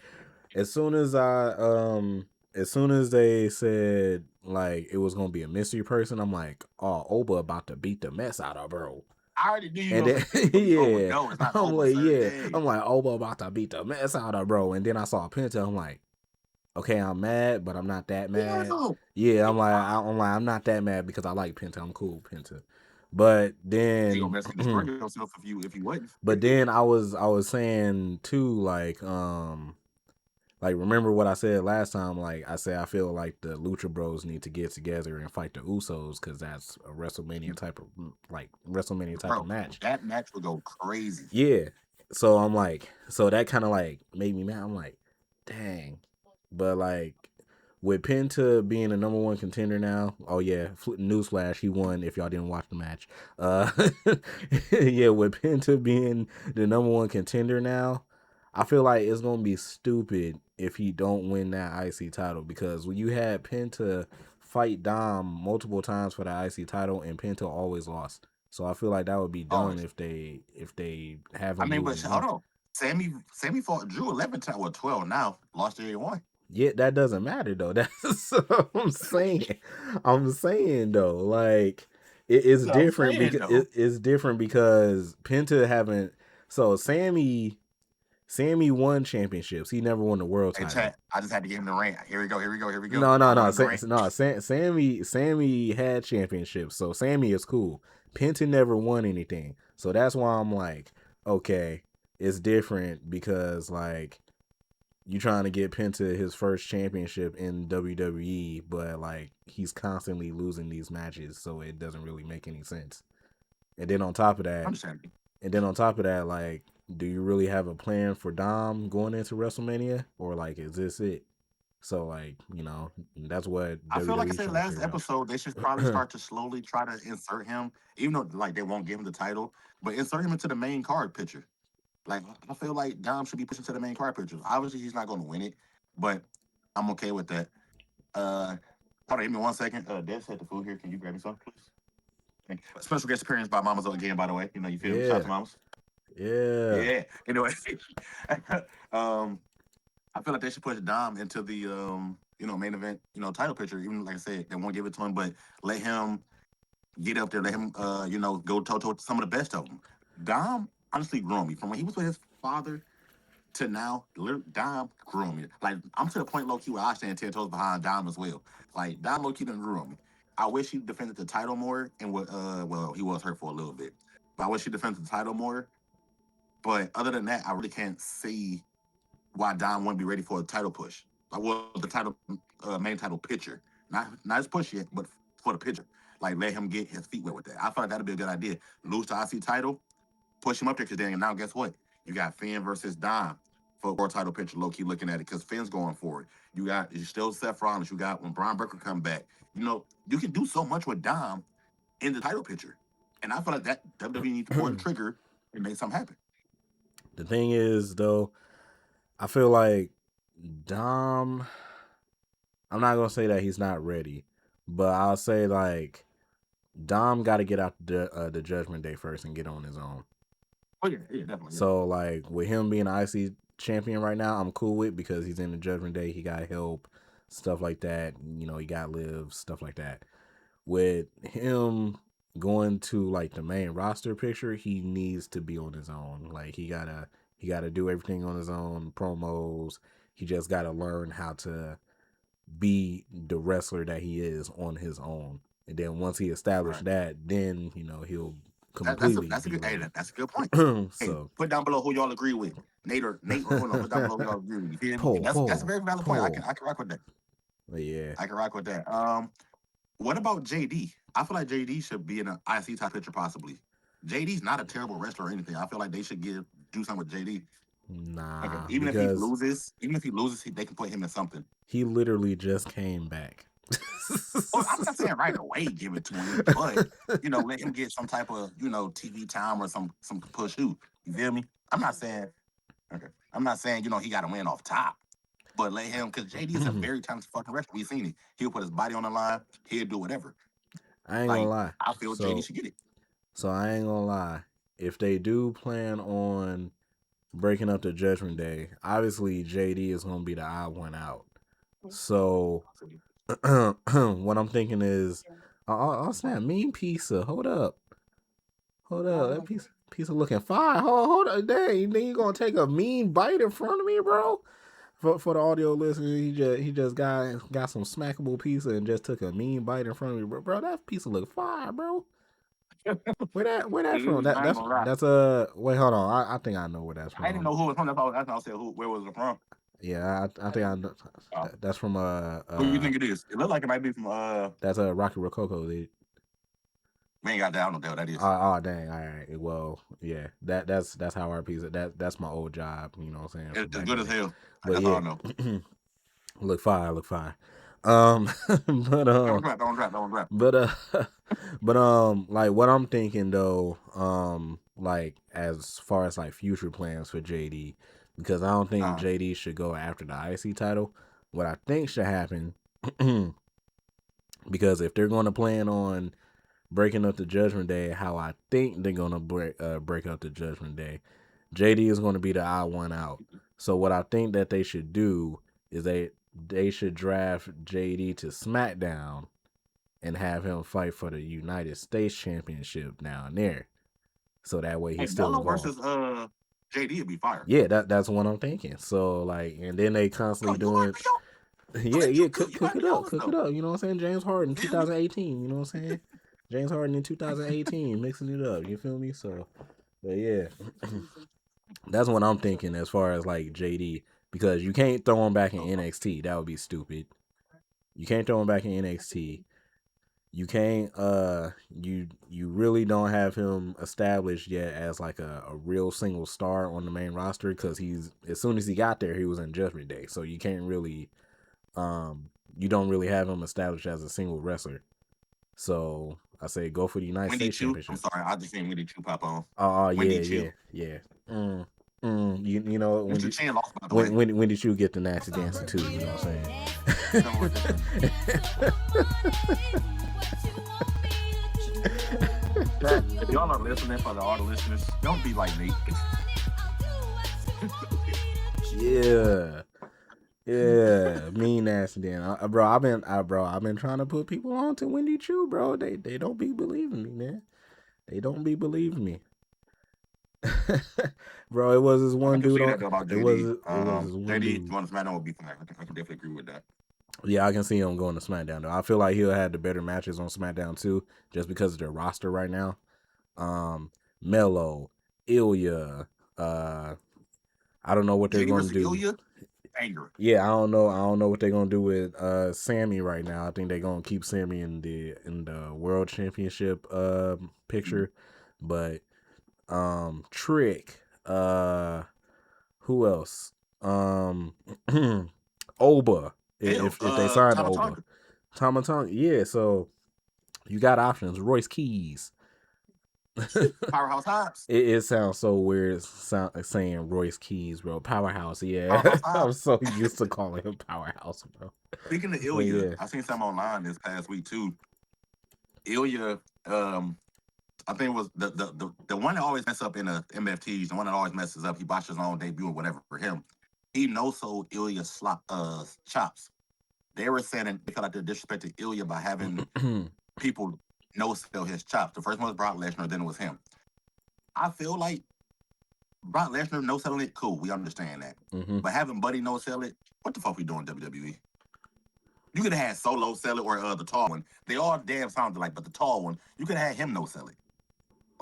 Speaker 2: as soon as they said like it was gonna be a mystery person, I'm like, oh, Oba about to beat the mess out of bro.
Speaker 3: I already knew you. And then,
Speaker 2: I'm like, Oba about to beat the mess out of bro. And then I saw Penta, I'm like, okay, I'm mad, but I'm not that mad. Yeah, I'm not that mad because I like Penta. I'm cool with Penta. But then
Speaker 3: you gonna destroy yourself if you wouldn't.
Speaker 2: But then I was saying too, like remember what I said last time? Like I said, I feel like the Lucha Bros need to get together and fight the Usos because that's a WrestleMania type of of match.
Speaker 3: That match would go crazy.
Speaker 2: Yeah. So I'm like, so that kind of like made me mad. I'm like, dang. But like with Penta being a number one contender now, oh yeah, newsflash, he won if y'all didn't watch the match. Yeah, with Penta being the number one contender now, I feel like it's gonna be stupid if he don't win that IC title, because when you had Penta fight Dom multiple times for the IC title and Penta always lost. So I feel like that would be dumb if they have him.
Speaker 3: I mean, but hold on. Sammy fought Drew 11 times, well 12 now, lost 81.
Speaker 2: Yeah, that doesn't matter though. That's what I'm saying. I'm saying though, like it's different because it's different because Penta haven't. So Sammy won championships. He never won the world title.
Speaker 3: Chat, I just had to give him the rant. Here we go.
Speaker 2: No. Sammy had championships, so Sammy is cool. Penta never won anything, so that's why I'm like, okay, it's different because like you trying to get Penta his first championship in WWE, but like he's constantly losing these matches, so it doesn't really make any sense. And then on top of that, And then on top of that, like, do you really have a plan for Dom going into WrestleMania, or like, is this it? So like, that's what
Speaker 3: I feel like I
Speaker 2: WWE
Speaker 3: said
Speaker 2: trying to
Speaker 3: last
Speaker 2: figure
Speaker 3: episode, they should probably
Speaker 2: out.
Speaker 3: start to slowly try to insert him, even though like they won't give him the title, but insert him into the main card picture. Like I feel like Dom should be pushing to the main card picture. Obviously, he's not going to win it, but I'm okay with that. Hold on, give me 1 second. Des had the food here. Can you grab me some, please? Thank you. Special guest appearance by Mamas again, by the way. You feel me? Shout out to
Speaker 2: Yeah,
Speaker 3: Mamas.
Speaker 2: yeah.
Speaker 3: Yeah. Anyway, I feel like they should push Dom into the main event, title picture. Even like I said, they won't give it to him, but let him get up there, let him go toe to toe with some of the best of them. Dom honestly grew on me from when he was with his father to now. Dom grew on me. Like I'm to the point low key where I stand 10 toes behind Dom as well. Like Dom low key done grew on me. I wish he defended the title more and what well, he was hurt for a little bit. But I wish he defended the title more. But other than that, I really can't see why Dom wouldn't be ready for a title push. Like, well, the title, main title picture, not his push yet, but for the picture. Like, let him get his feet wet with that. I feel like that'd be a good idea. Lose the IC title, push him up there, because then now guess what? You got Finn versus Dom for a title picture. Low key looking at it because Finn's going for it. You still Seth Rollins. You got when Brian Breaker come back. You can do so much with Dom in the title picture, and I feel like that WWE needs to pull the trigger and make something happen.
Speaker 2: The thing is, though, I feel like Dom. I'm not gonna say that he's not ready, but I'll say like Dom got to get out the Judgment Day first and get on his own.
Speaker 3: Oh yeah, definitely. Yeah.
Speaker 2: So like with him being an IC champion right now, I'm cool with because he's in the Judgment Day. He got help, stuff like that. He got live, stuff like that. With him going to like the main roster picture, he needs to be on his own. Like he gotta do everything on his own, promos. He just gotta learn how to be the wrestler that he is on his own. And then once he established that, then he'll completely
Speaker 3: that's a
Speaker 2: be
Speaker 3: good
Speaker 2: ready.
Speaker 3: that's a good point. Hey,
Speaker 2: So
Speaker 3: put down below who y'all agree with. Nate or hold on, put down below who y'all agree with. You feel me? That's a very valid point. I can rock with that.
Speaker 2: But yeah.
Speaker 3: I can rock with that. What about JD? I feel like JD should be in an IC type picture possibly. JD's not a terrible wrestler or anything. I feel like they should do something with JD.
Speaker 2: Nah,
Speaker 3: Even if
Speaker 2: because
Speaker 3: he loses, they can put him in something.
Speaker 2: he literally just came back.
Speaker 3: Well, I'm not saying right away give it to him, but let him get some type of TV time or some push. You feel me? I'm not saying he got to win off top, but let him, because JD is a very talented fucking wrestler. We've seen it. He'll put his body on the line. He'll do whatever.
Speaker 2: I ain't gonna lie.
Speaker 3: I feel JD should get it.
Speaker 2: So I ain't gonna lie. If they do plan on breaking up the Judgment Day, obviously JD is gonna be the odd one out. So what I'm thinking is, oh snap, mean pizza. Hold up, that pizza looking fine. Hold up, dang. Then you gonna take a mean bite in front of me, bro? For the audio listeners, he just got some smackable pizza and just took a mean bite in front of me, bro. That pizza look fine, bro. Where that from? That's wait, hold on. I think I know where that's from.
Speaker 3: I didn't know who it was from. That's why I said where was it from?
Speaker 2: Yeah, I think I know. That's from
Speaker 3: who do you think it is? It looks like it might be from
Speaker 2: That's a Rocky Rococo, dude.
Speaker 3: We ain't got that. I don't know what that is.
Speaker 2: Oh dang! All right. Well, yeah. That's how our pizza. That's my old job. You know what I'm saying?
Speaker 3: It's good as hell.
Speaker 2: But
Speaker 3: that's
Speaker 2: yeah,
Speaker 3: all I know.
Speaker 2: look fine. But
Speaker 3: don't rap.
Speaker 2: But like what I'm thinking though, like as far as like future plans for JD, because I don't think JD should go after the IC title. What I think should happen, because if they're going to plan on breaking up the Judgment Day, how I think they're gonna break up the Judgment Day, JD is going to be the odd one out. So what I think that they should do is they should draft JD to SmackDown and have him fight for the United States Championship down there. So that way he's still involved.
Speaker 3: Versus JD would be fire.
Speaker 2: Yeah, that's what I'm thinking. So like, and then they constantly doing. Yeah, cook it up. You know what I'm saying? James Harden 2018. You know what I'm saying? James Harden in 2018, mixing it up. You feel me? So, but yeah, that's what I'm thinking as far as like JD, because you can't throw him back in NXT. That would be stupid. You can't throw him back in NXT. you can't you really don't have him established yet as like a real single star on the main roster, because he's, as soon as he got there, he was in Judgment Day, so you can't really you don't really have him established as a single wrestler. So I say go for the United
Speaker 3: Wendy
Speaker 2: States
Speaker 3: Chu. I'm
Speaker 2: Championship.
Speaker 3: sorry, I just seen Wendy Chu pop on.
Speaker 2: Oh
Speaker 3: Wendy
Speaker 2: yeah,
Speaker 3: Chu.
Speaker 2: yeah. You know when
Speaker 3: Mr.
Speaker 2: you
Speaker 3: Chin lost, by the way.
Speaker 2: when did you get the nasty dancing too? You know what I'm saying?
Speaker 3: If y'all are listening, for all the listeners, don't be like me.
Speaker 2: Yeah, mean nasty Dan. Bro, I've been trying to put people on to Wendy Chu, bro. They don't be believing me, man. They don't be believing me. Bro, it was this one dude on.
Speaker 3: About
Speaker 2: It was
Speaker 3: JD.
Speaker 2: this one
Speaker 3: JD,
Speaker 2: dude.
Speaker 3: you want to SmackDown would be fine. I can definitely agree with that.
Speaker 2: Yeah, I can see him going to SmackDown though. I feel like he'll have the better matches on SmackDown too, just because of their roster right now. Melo, Ilya, I don't know what they're going to do.
Speaker 3: Ilya? Anger.
Speaker 2: Yeah, I don't know what they're gonna do with Sammy right now. I think they're gonna keep Sammy in the World Championship picture, but Trick, who else? Oba. If they signed Oba, Tama, yeah. So you got options. Royce Keys.
Speaker 3: Powerhouse Hobbs.
Speaker 2: It sounds so weird saying Royce Keys, bro. Powerhouse, yeah. I'm so used to calling him Powerhouse, bro.
Speaker 3: Speaking of Ilya, I seen something online this past week too. Ilya, I think it was the one that always messes up in the MFTs, the one that always messes up. He botched his own debut or whatever for him. He no-sold Ilya chops. They were saying they felt like they disrespected Ilya by having people no-sell his chops. The first one was Brock Lesnar, then it was him. I feel like Brock Lesnar no-selling it, cool, we understand that. But having Buddy no-sell it, what the fuck we doing, WWE? You could have had Solo sell it, or the tall one. They all damn sounded like, but the tall one, you could have had him no-sell it.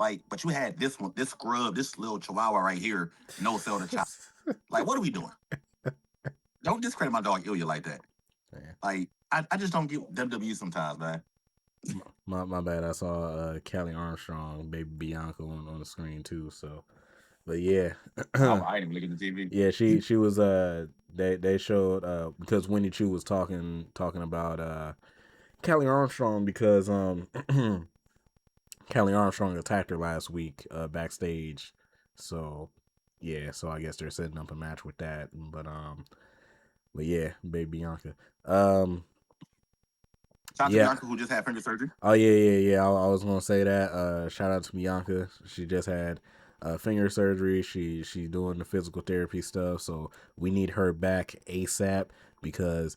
Speaker 3: Like, but you had this one, this scrub, this little chihuahua right here, no-sell the chops. Like, what are we doing? Don't discredit my dog Ilya like that. Man. Like, I just don't get WWE sometimes, man.
Speaker 2: My bad. I saw Kelly Armstrong, baby Bianca on the screen too. So, but yeah,
Speaker 3: I didn't even look at the TV.
Speaker 2: Yeah, she was they showed because Wendy Chu was talking about Kelly Armstrong, because Kelly Armstrong attacked her last week backstage. So yeah, so I guess they're setting up a match with that. But yeah, baby Bianca.
Speaker 3: Shout out to Bianca, who just had finger surgery.
Speaker 2: Oh yeah. I was gonna say that. Shout out to Bianca. She just had finger surgery. She's doing the physical therapy stuff. So we need her back ASAP, because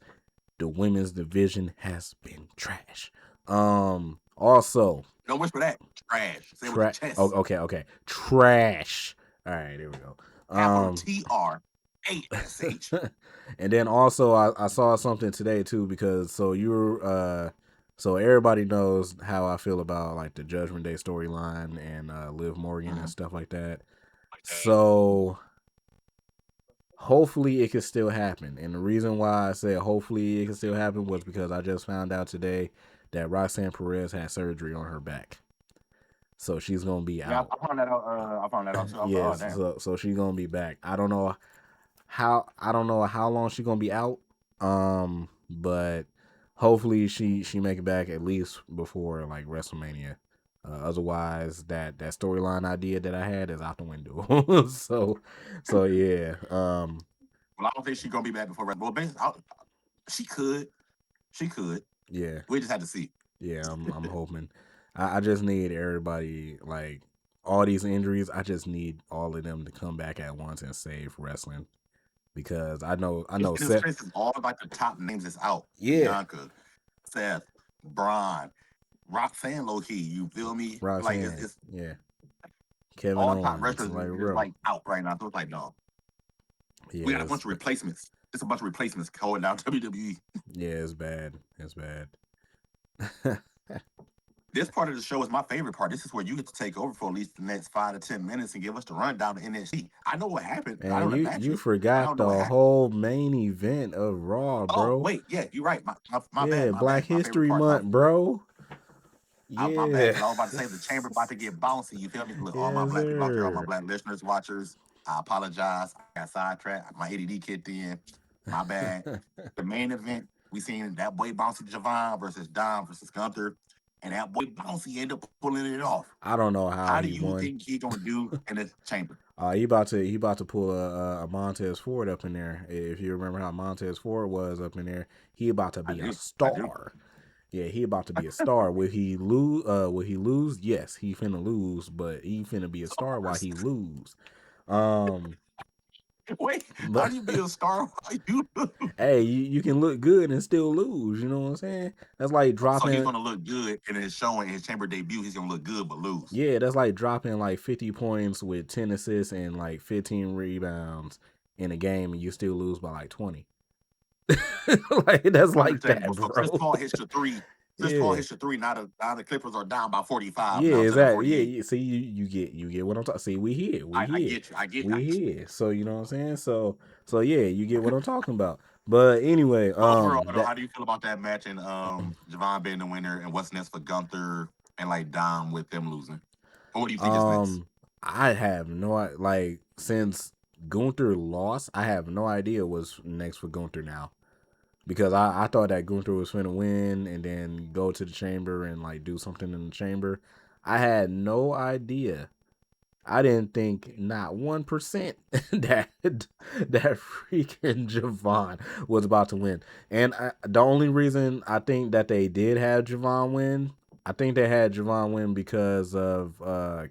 Speaker 2: the women's division has been trash. Also,
Speaker 3: don't wish for that. Trash. Say with your chest.
Speaker 2: Oh, okay. Trash. All right, there we go.
Speaker 3: TRASH.
Speaker 2: And then also I saw something today too, because so everybody knows how I feel about like the Judgment Day storyline and Liv Morgan and stuff like that. So hopefully it can still happen. And the reason why I said hopefully it can still happen was because I just found out today that Roxanne Perez had surgery on her back. So she's gonna be out.
Speaker 3: I found that out too.
Speaker 2: Yeah, so she's gonna be back. I don't know how long she's gonna be out. But hopefully she make it back at least before like WrestleMania. Otherwise, that storyline idea that I had is out the window. so yeah.
Speaker 3: Well, I don't think she's gonna be back before. Well, she could.
Speaker 2: Yeah.
Speaker 3: We just had to see.
Speaker 2: Yeah, I'm hoping. I just need everybody, like all these injuries. I just need all of them to come back at once and save wrestling, because I know.
Speaker 3: Seth, all like the top names is out.
Speaker 2: Yeah.
Speaker 3: Bianca, Seth, Braun, Roxanne, low key. You feel me?
Speaker 2: Roxanne,
Speaker 3: like it's
Speaker 2: yeah. Kevin
Speaker 3: all
Speaker 2: Owens,
Speaker 3: top wrestlers like out right now. So it's like no. Yeah, we got a bunch of replacements. It's a bunch of replacements going down WWE.
Speaker 2: Yeah, it's bad. It's bad.
Speaker 3: This part of the show is my favorite part. This is where you get to take over for at least the next 5 to 10 minutes and give us the rundown of NXT. I know what happened.
Speaker 2: And you forgot the whole main event of Raw, bro.
Speaker 3: Oh, wait, yeah, you're right. My bad.
Speaker 2: Yeah, Black History Month, bro.
Speaker 3: My bad,
Speaker 2: Yeah.
Speaker 3: because I was about to say the chamber about to get bouncy. You feel me? Look, all my
Speaker 2: Yes,
Speaker 3: black people out there, all my
Speaker 2: sir.
Speaker 3: black listeners, watchers, I apologize. I got sidetracked. My ADD kicked in. My bad. The main event, we seen that boy Bouncy Javon versus Dom versus Gunther. And that boy Bouncy ended up pulling it off.
Speaker 2: I don't know how
Speaker 3: How do
Speaker 2: he
Speaker 3: you
Speaker 2: won.
Speaker 3: think he gonna do in this chamber?
Speaker 2: He about to pull a Montez Ford up in there. If you remember how Montez Ford was up in there, he about to
Speaker 3: I
Speaker 2: be a
Speaker 3: do. I do.
Speaker 2: star. Yeah, he about to be a star. Will he lose? Will he lose? Yes, he finna lose, but he finna be a star while he lose. Um,
Speaker 3: Wait, how
Speaker 2: but
Speaker 3: do you be a star while you lose?
Speaker 2: hey, you can look good and still lose. You know what I'm saying? That's like
Speaker 3: So he's
Speaker 2: dropping.
Speaker 3: gonna look good in his showing his chamber debut. He's gonna look good but lose.
Speaker 2: Yeah, that's like dropping like 50 points with 10 assists and like 15 rebounds in a game, and you still lose by like 20. Like that's like that,
Speaker 3: Understandable. So Chris
Speaker 2: bro.
Speaker 3: Paul hits the three. Chris Paul
Speaker 2: Yeah.
Speaker 3: hits the three. Now the Clippers are down by 45
Speaker 2: Yeah,
Speaker 3: now instead of
Speaker 2: exactly.
Speaker 3: 48.
Speaker 2: Yeah. See, you get what I'm talking. See, we here,
Speaker 3: I get you.
Speaker 2: we here. So you know what I'm saying. So yeah, you get what I'm talking about. But anyway,
Speaker 3: Overall, though,
Speaker 2: that
Speaker 3: how do you feel about that match and Javon being the winner and what's next for Gunther and like Dom with them losing? Or what do you think is next?
Speaker 2: I have like since Gunther lost, I have no idea what's next for Gunther now. Because I thought that Gunther was finna win and then go to the chamber and like do something in the chamber. I had no idea. I didn't think not 1% that freaking Javon was about to win. And the only reason I think that they did have Javon win, I think they had Javon win because of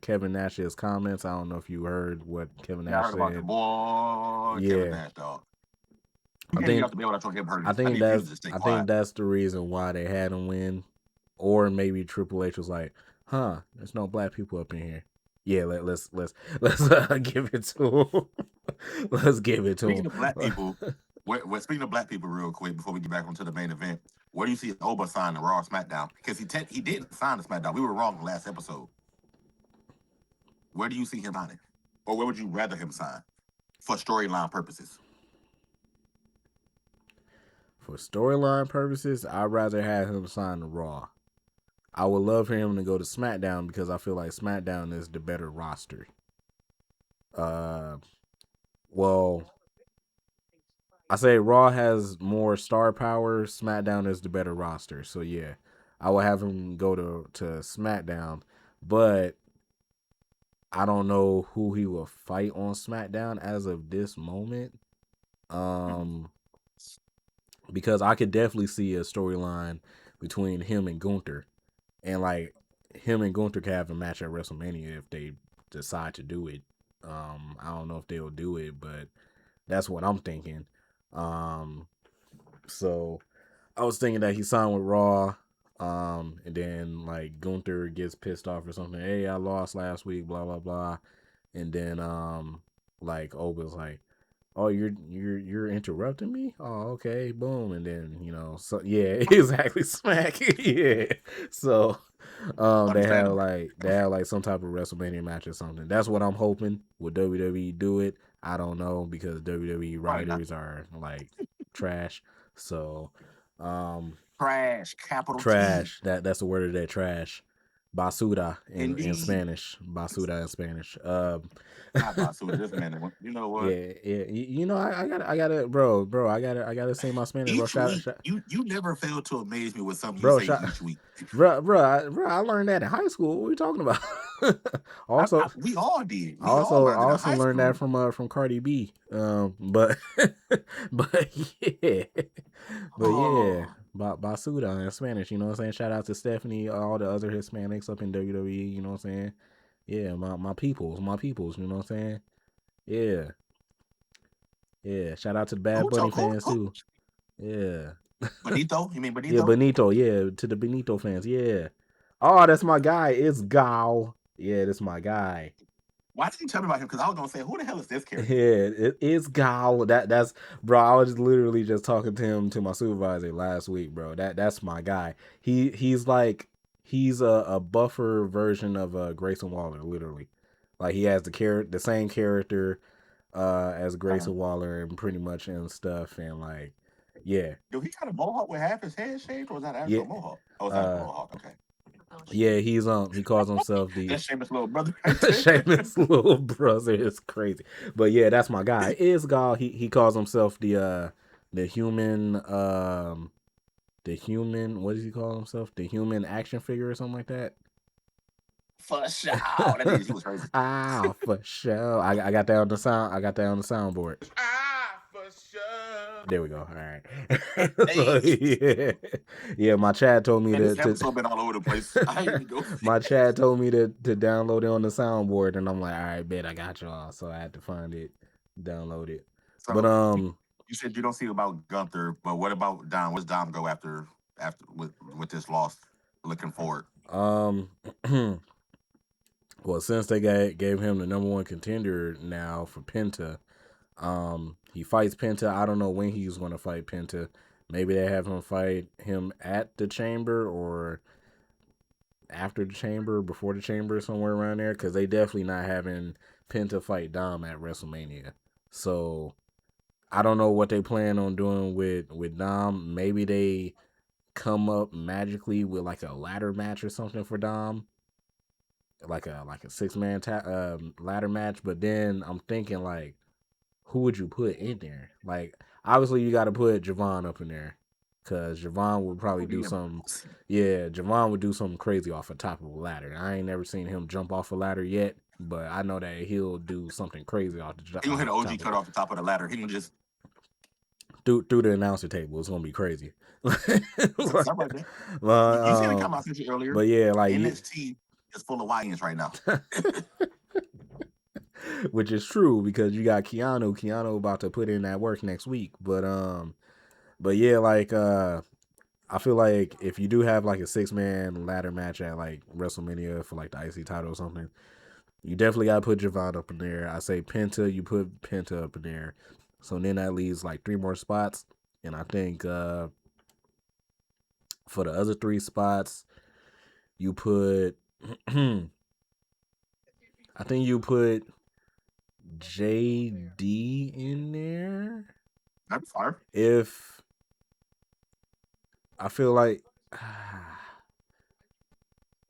Speaker 2: Kevin Nash's comments. I don't know if you heard what Kevin
Speaker 3: Yeah, I
Speaker 2: Nash
Speaker 3: heard about the
Speaker 2: said.
Speaker 3: boy Kevin
Speaker 2: Yeah,
Speaker 3: Nash, dog. You
Speaker 2: I
Speaker 3: can't get
Speaker 2: think
Speaker 3: out the bed without your him hurting.
Speaker 2: I
Speaker 3: I
Speaker 2: think
Speaker 3: need for you
Speaker 2: that's
Speaker 3: to just stay
Speaker 2: I think
Speaker 3: quiet.
Speaker 2: that's the reason why they had him win, or maybe Triple H was like, "Huh, there's no black people up in here. Yeah, let's give it to him. Let's give it to
Speaker 3: Speaking
Speaker 2: him."
Speaker 3: of black people, speaking of black people, real quick before we get back onto the main event, where do you see Oba sign the Raw SmackDown? Because he didn't sign the SmackDown. We were wrong in the last episode. Where do you see him on it, or where would you rather him sign for storyline purposes?
Speaker 2: For storyline purposes, I'd rather have him sign the Raw. I would love for him to go to SmackDown because I feel like SmackDown is the better roster. Uh, well, I say Raw has more star power. SmackDown is the better roster. So yeah, I would have him go to SmackDown, but I don't know who he will fight on SmackDown as of this moment. Um, because I could definitely see a storyline between him and Gunther, and like him and Gunther could have a match at WrestleMania if they decide to do it. I don't know if they'll do it, but that's what I'm thinking. Um, so I was thinking that he signed with Raw, and then like Gunther gets pissed off or something. Hey, I lost last week, blah blah blah, and then like Oba's like, oh, you're interrupting me. Oh, okay, boom, and then so yeah, exactly, smack, yeah. So
Speaker 3: Understandable.
Speaker 2: they have like some type of WrestleMania match or something. That's what I'm hoping. Will WWE do it? I don't know because WWE
Speaker 3: Probably not.
Speaker 2: writers are like trash. So
Speaker 3: Trash, capital T.
Speaker 2: trash. That's the word of that trash. Basura in
Speaker 3: Indeed.
Speaker 2: Spanish. Basura in Spanish.
Speaker 3: Not Basuda. This man, you know what?
Speaker 2: Yeah. I gotta, bro. I gotta say my Spanish, bro.
Speaker 3: Each week, you never fail to amaze me with something you
Speaker 2: Bro,
Speaker 3: say
Speaker 2: shout,
Speaker 3: each week.
Speaker 2: bro. I learned that in high school. What are you talking about? also,
Speaker 3: We all did. We all
Speaker 2: also, I
Speaker 3: learned it in
Speaker 2: also
Speaker 3: high
Speaker 2: learned that
Speaker 3: school.
Speaker 2: from Cardi B. But but yeah, but yeah,
Speaker 3: Oh,
Speaker 2: Basuda in Spanish. You know what I'm saying? Shout out to Stephanie, all the other Hispanics up in WWE. You know what I'm saying? Yeah, my peoples, my peoples. You know what I'm saying? Yeah, yeah. Shout out to the Bad Bunny fans
Speaker 3: who?
Speaker 2: too. Yeah.
Speaker 3: Benito? You mean
Speaker 2: Yeah,
Speaker 3: Benito?
Speaker 2: Benito. Yeah, to the Benito fans. Yeah. Oh, that's my guy. It's Gal. Yeah, that's my guy.
Speaker 3: Why didn't you tell me about him? Because I was gonna say, who the hell is this
Speaker 2: Yeah,
Speaker 3: character?
Speaker 2: it's Gal. That's bro. I was literally just talking to him to my supervisor last week, bro. That's my guy. He's like he's a buffer version of Grayson Waller, literally. Like he has the same character as
Speaker 3: Uh,
Speaker 2: Grayson Waller and pretty much and stuff and like yeah.
Speaker 3: do he got a mohawk with half his head shaved, or is that an
Speaker 2: Yeah.
Speaker 3: actual mohawk? Oh, it's not a
Speaker 2: Uh
Speaker 3: mohawk. Okay.
Speaker 2: Yeah, he calls himself the
Speaker 3: That's Sheamus' little brother. Right there.
Speaker 2: Sheamus' little brother. Is crazy. But yeah, that's my guy. Isgal, he calls himself the human what does he call himself? The human action figure or something like that.
Speaker 3: For sure. That is, he was crazy.
Speaker 2: For sure. I got that on the sound. I got that on the soundboard.
Speaker 3: For sure.
Speaker 2: There we go. All right. So, yeah. My chat told me
Speaker 3: This episode been all over the place. I ain't even go.
Speaker 2: My chat told me to download it on the soundboard, and I'm like, all right, bet I got y'all. So I had to find it, download it.
Speaker 3: So,
Speaker 2: but
Speaker 3: you said you don't see about Gunther, but what about Dom? What's Dom go after with this loss? Looking forward.
Speaker 2: Well, since they gave him the number one contender now for Penta, he fights Penta. I don't know when he's going to fight Penta. Maybe they have him fight him at the Chamber or after the Chamber, before the Chamber, somewhere around there, because they definitely not having Penta fight Dom at WrestleMania. So I don't know what they plan on doing with Dom. Maybe they come up magically with like a ladder match or something for Dom, like a 6-man ladder match. But then I'm thinking, like, who would you put in there? Like, obviously you got to put Javon up in there, because Javon would probably do something. Yeah, Javon would do something crazy off the top of a ladder. I ain't never seen him jump off a ladder yet, but I know that he'll do something crazy off the top.
Speaker 3: He'll hit an OG cut off the top of the ladder. He can just
Speaker 2: through the announcer table. It's gonna be crazy.
Speaker 3: Right there. You see the comment I sent you earlier?
Speaker 2: But yeah, like
Speaker 3: NXT is full of YNs right now.
Speaker 2: Which is true, because you got Keanu about to put in that work next week. But yeah, like I feel like if you do have like a 6-man ladder match at like WrestleMania for like the IC title or something, you definitely gotta put Javon up in there. I say Penta, you put Penta up in there. So then that leaves like 3 more spots. And I think for the other 3 spots, you put I think you put JD in there.
Speaker 3: That'd be fire.
Speaker 2: If I feel like,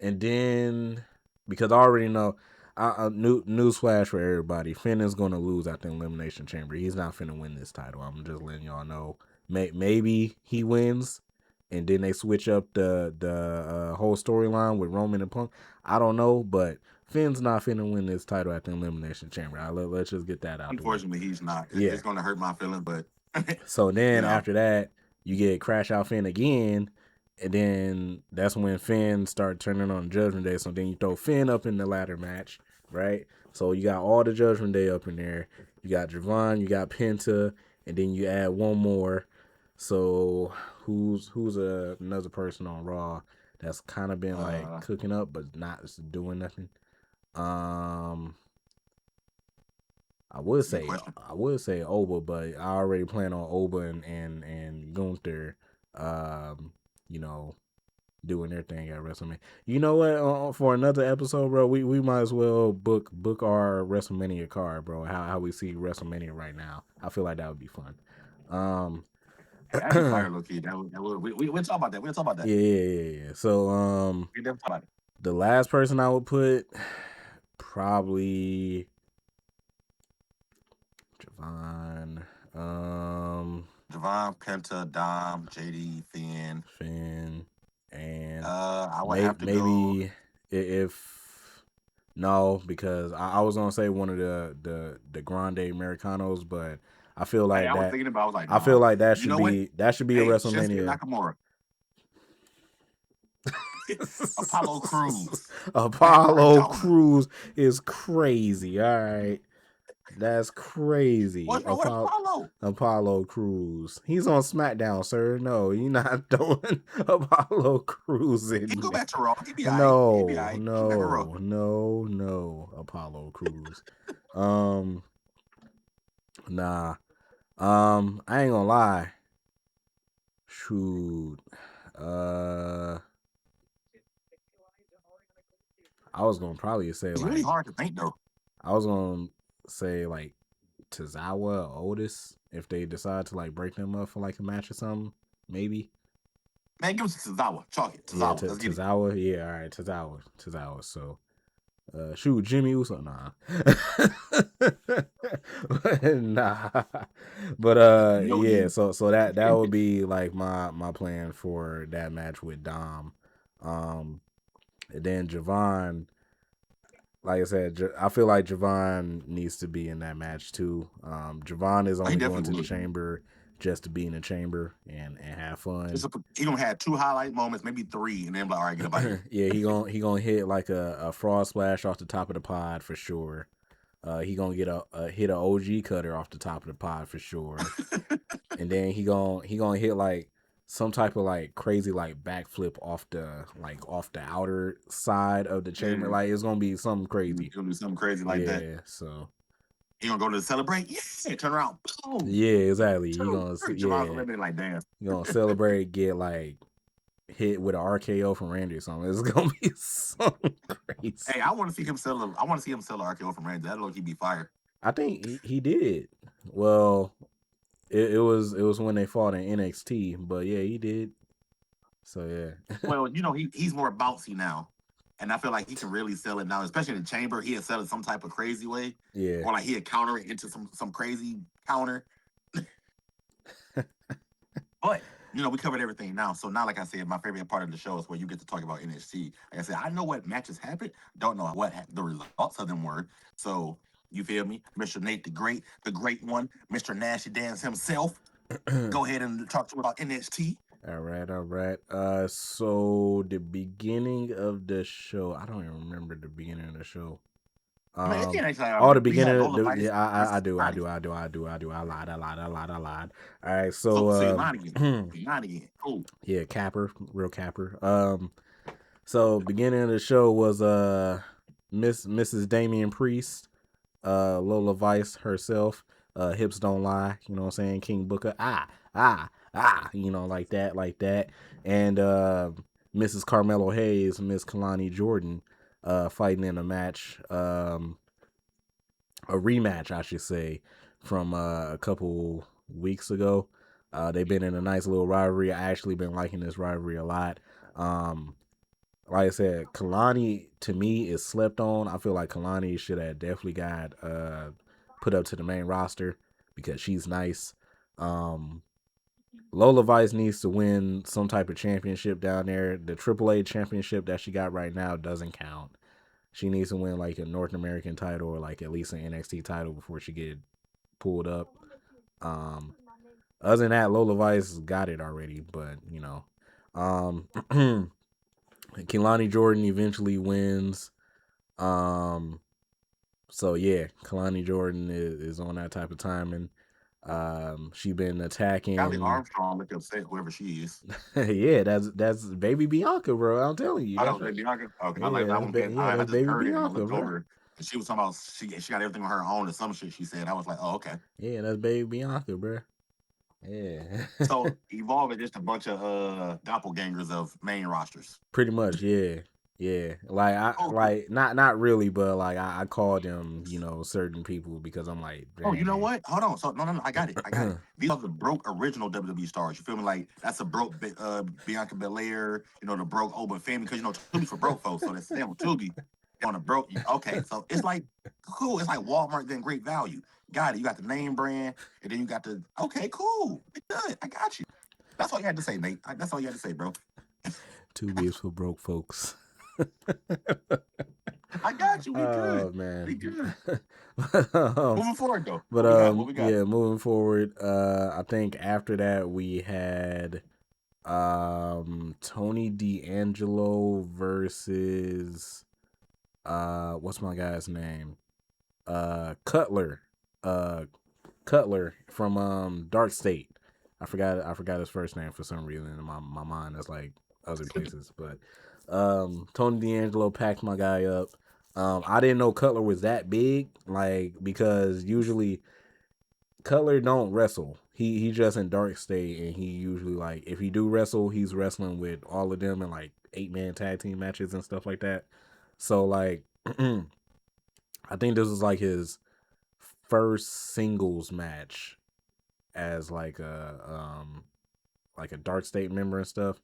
Speaker 2: and then because I already know, newsflash for everybody, Finn is going to lose at the Elimination Chamber. He's not finna win this title. I'm just letting y'all know. Maybe he wins, and then they switch up the whole storyline with Roman and Punk. I don't know, but Finn's not finna win this title at the Elimination Chamber. Let's just get that out.
Speaker 3: Unfortunately, he's not. It's going to hurt my feelings, but
Speaker 2: so then after that, you get Crash Out Finn again, and then that's when Finn start turning on Judgment Day. So then you throw Finn up in the ladder match, right? So you got all the Judgment Day up in there. You got Javon, you got Penta, and then you add one more. So who's another person on Raw that's kind of been like cooking up but not doing nothing? I would say Oba, but I already plan on Oba and Gunther, doing their thing at WrestleMania. You know what? For another episode, bro, we might as well book our WrestleMania card, bro. How we see WrestleMania right now. I feel like that would be fun.
Speaker 3: That'd be fire, low-key. We'll talk about that. We'll talk about that.
Speaker 2: Yeah. So
Speaker 3: we never talk about it.
Speaker 2: The last person I would put, probably Javon.
Speaker 3: Javon, Penta, Dom, JD, Finn,
Speaker 2: and
Speaker 3: I would have to go.
Speaker 2: Because I was gonna say one of the Grande Americanos, but I feel like
Speaker 3: I was thinking about. I was like,
Speaker 2: I feel like that should be a WrestleMania.
Speaker 3: Nakamura. Apollo Crews.
Speaker 2: Apollo Crews is crazy. All right. That's crazy.
Speaker 3: What's wrong with Apollo?
Speaker 2: Apollo Crews. He's on SmackDown, sir. No, you're not throwing Apollo Crews in.
Speaker 3: He can go back to Raw. He'd be
Speaker 2: no,
Speaker 3: right.
Speaker 2: no, Apollo Crews. Nah. I ain't gonna lie. Shoot. I was gonna probably say
Speaker 3: it's really hard to think though.
Speaker 2: I was gonna say like Tozawa or Otis if they decide to like break them up for like a match or something, maybe.
Speaker 3: Man, give us Tozawa. Chalk it.
Speaker 2: Yeah,
Speaker 3: Tozawa. Let's get it.
Speaker 2: Tozawa. Yeah, all right, Tozawa. So, shoot, Jimmy Uso, nah, nah. But
Speaker 3: No,
Speaker 2: yeah.
Speaker 3: you.
Speaker 2: So that would be like my plan for that match with Dom. And then Javon. Like I said, I feel like Javon needs to be in that match too. Javon is
Speaker 3: He
Speaker 2: only going to
Speaker 3: definitely
Speaker 2: the
Speaker 3: would.
Speaker 2: chamber just to be in the chamber and have fun.
Speaker 3: He gonna have 2 highlight moments, maybe 3, and then like, all right, get up out of here.
Speaker 2: Yeah, he gonna hit like a fraud splash off the top of the pod for sure. He gonna get hit an OG cutter off the top of the pod for sure. And then he gonna hit like some type of like crazy like backflip off the outer side of the chamber.
Speaker 3: Yeah.
Speaker 2: Like it's gonna be something crazy.
Speaker 3: He's gonna do something crazy like that.
Speaker 2: Yeah, so
Speaker 3: He gonna go to celebrate. Yeah, turn around. Boom.
Speaker 2: yeah, exactly. He gonna
Speaker 3: Javon's like, damn.
Speaker 2: You gonna celebrate, get like hit with an RKO from Randy or something. It's gonna be so crazy.
Speaker 3: Hey, I want to see him sell. I want to see him sell an RKO from Randy. That look, he'd be fired.
Speaker 2: I think he did. Well, it was when they fought in NXT, but yeah, he did. So yeah.
Speaker 3: Well, he's more bouncy now, and I feel like he can really sell it now, especially in the chamber. He'd sell it some type of crazy way,
Speaker 2: Yeah.
Speaker 3: or like he'd counter it into some crazy counter. But we covered everything now. So now, like I said, my favorite part of the show is where you get to talk about NXT. Like I said, I know what matches happened. Don't know what the results of them were. So you feel me, Mr. Nate, the great one, Mr. Nasty Dance himself. Go ahead and talk to me about NXT.
Speaker 2: All right. So the beginning of the show, I don't even remember the beginning of the show. The beginning. Yeah, I do. I lied. All right,
Speaker 3: so you're lying again. You're lying again. Oh,
Speaker 2: yeah, capper, real capper. So beginning of the show was Mrs. Damian Priest, Lola Vice herself, hips don't lie. You know what I'm saying? King Booker, like that, and Mrs. Carmelo Hayes, Miss Kalani Jordan, fighting in a match, a rematch, I should say, from a couple weeks ago. They've been in a nice little rivalry. I actually been liking this rivalry a lot. Like I said, Kalani to me is slept on. I feel like Kalani should have definitely got put up to the main roster because she's nice. Lola Vice needs to win some type of championship down there. The AAA championship that she got right now doesn't count. She needs to win like a North American title or like at least an NXT title before she get pulled up. Other than that, Lola Vice got it already, but Kelani Jordan eventually wins. So yeah, Kalani Jordan is on that type of timing. She been attacking.
Speaker 3: Callie Armstrong look upset, whoever she is.
Speaker 2: Yeah, that's baby Bianca, bro. I'm telling you.
Speaker 3: I don't say Bianca. Okay,
Speaker 2: Yeah,
Speaker 3: I like that one. I
Speaker 2: that's
Speaker 3: just
Speaker 2: baby
Speaker 3: heard it and I
Speaker 2: Bianca,
Speaker 3: looked
Speaker 2: bro.
Speaker 3: over. And she was talking about she got everything on her own or some shit she said. I was like, oh, okay.
Speaker 2: Yeah, that's baby Bianca, bro. Yeah.
Speaker 3: So Evolve is just a bunch of doppelgangers of main rosters.
Speaker 2: Pretty much, yeah. Yeah. Like not really, but like I call them, certain people because I'm like,
Speaker 3: oh, you know what? Hold on. So no, I got it. These are the broke original WWE stars. You feel me? Like that's a broke Bianca Belair, the broke Open family, because Tubi for broke folks. So that's Sam Tubi on a broke. Okay, so it's like cool. It's like Walmart then Great Value. Got it. You got the name brand, and then you got the okay, cool. Good. I got you. That's all you had to say, Nate. That's all you had to say, bro.
Speaker 2: Tubi is for broke folks.
Speaker 3: I got you. We good.
Speaker 2: Oh man.
Speaker 3: We good. Moving forward though.
Speaker 2: But yeah, moving forward. I think after that we had Tony D'Angelo versus what's my guy's name? Cutler. Cutler from Dark State. I forgot his first name for some reason. In my mind is like other places, but Tony D'Angelo packed my guy up. I didn't know Cutler was that big, like, because usually Cutler don't wrestle. He just in Dark State, and he usually, like, if he do wrestle, he's wrestling with all of them in like 8-man tag team matches and stuff like that. So like I think this was like his first singles match as like a Dark State member and stuff.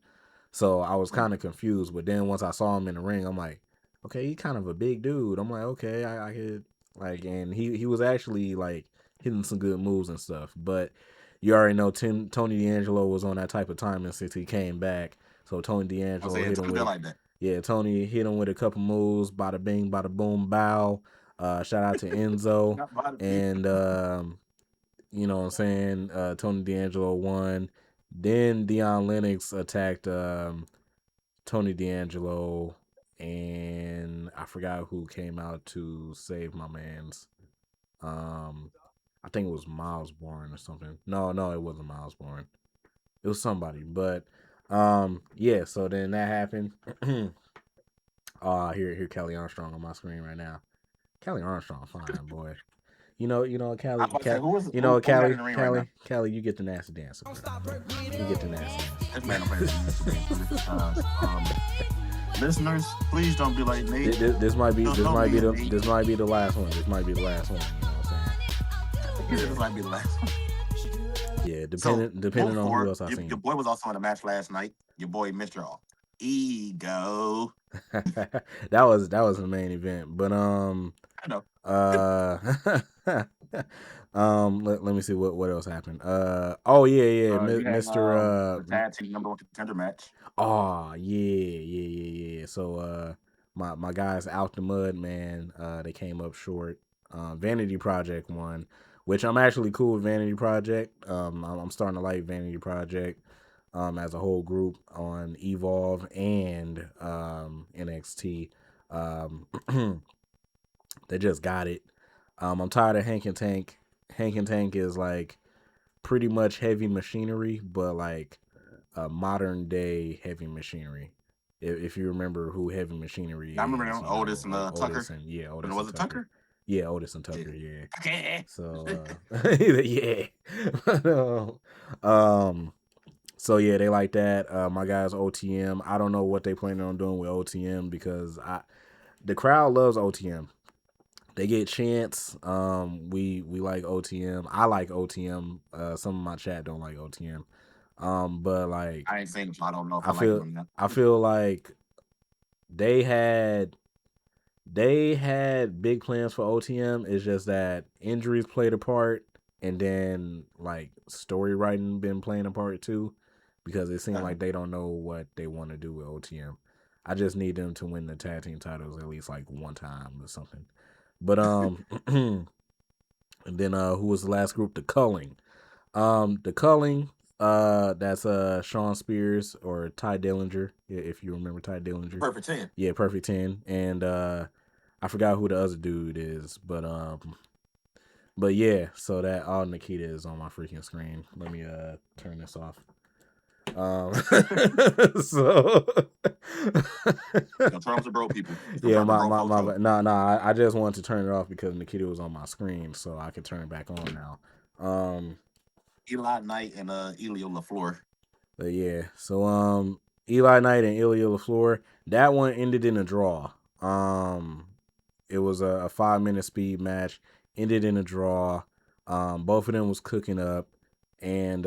Speaker 2: So I was kind of confused. But then once I saw him in the ring, I'm like, okay, he kind of a big dude. I'm like, okay, I could like, and he was actually like hitting some good moves and stuff. But you already know Tony D'Angelo was on that type of timing since he came back. So Tony D'Angelo hit him with
Speaker 3: like that.
Speaker 2: Yeah, Tony hit him with a couple moves, bada bing, bada boom, bow. Shout out to Enzo. And you know what I'm saying? Tony D'Angelo won. Then Deion Lennox attacked Tony D'Angelo, and I forgot who came out to save my man's. I think it was Miles Bourne or something. No, it wasn't Miles Bourne. It was somebody, but yeah. So then that happened. Here, Kelly Armstrong on my screen right now. Kelly Armstrong, fine boy. You know, Callie, Callie, you get the nasty dancer. You get the nasty
Speaker 3: dancer. Listeners, please don't be like Nate.
Speaker 2: This might be the last one. This might be the last one. You know what I'm saying?
Speaker 3: This might be the last one.
Speaker 2: Yeah, depending on who else I seen.
Speaker 3: Your boy was also in a match last night. Your boy, Mr. Ego.
Speaker 2: that was the main event, but
Speaker 3: I know.
Speaker 2: Let me see what else happened. Mr.
Speaker 3: The tag team number 1 contender match.
Speaker 2: Oh yeah. So my guys out the mud, man. They came up short. Vanity Project won, which I'm actually cool with Vanity Project. I'm starting to like Vanity Project as a whole group on Evolve and NXT. They just got it. I'm tired of Hank and Tank. Hank and Tank is like pretty much heavy machinery, but like modern day heavy machinery. If you remember who Heavy Machinery is.
Speaker 3: I remember them, Otis and Tucker.
Speaker 2: Otis and
Speaker 3: was it Tucker?
Speaker 2: Yeah, Otis and Tucker, yeah.
Speaker 3: Okay.
Speaker 2: So yeah. So yeah, they like that. My guys OTM. I don't know what they planning on doing with OTM because the crowd loves OTM. They get chants. We like OTM. I like OTM. Some of my chat don't like OTM. But like
Speaker 3: I ain't saying I don't know if I like them yet.
Speaker 2: I feel like they had big plans for OTM. It's just that injuries played a part, and then like story writing been playing a part too, because it seemed like they don't know what they want to do with OTM. I just need them to win the tag team titles at least like one time or something. But and then who was the last group? The Culling. The Culling. That's Sean Spears or Ty Dillinger, if you remember Ty Dillinger.
Speaker 3: Perfect 10.
Speaker 2: Yeah, Perfect 10. And I forgot who the other dude is, but yeah, so that all Nikita is on my freaking screen. Let me turn this off. So
Speaker 3: terms of broke people.
Speaker 2: Yeah, I just wanted to turn it off because Nikita was on my screen, so I could turn it back on now.
Speaker 3: Eli Knight and Elio LaFleur.
Speaker 2: But yeah, so Eli Knight and Elio LaFleur, that one ended in a draw. It was a 5-minute speed match, ended in a draw. Both of them was cooking up, and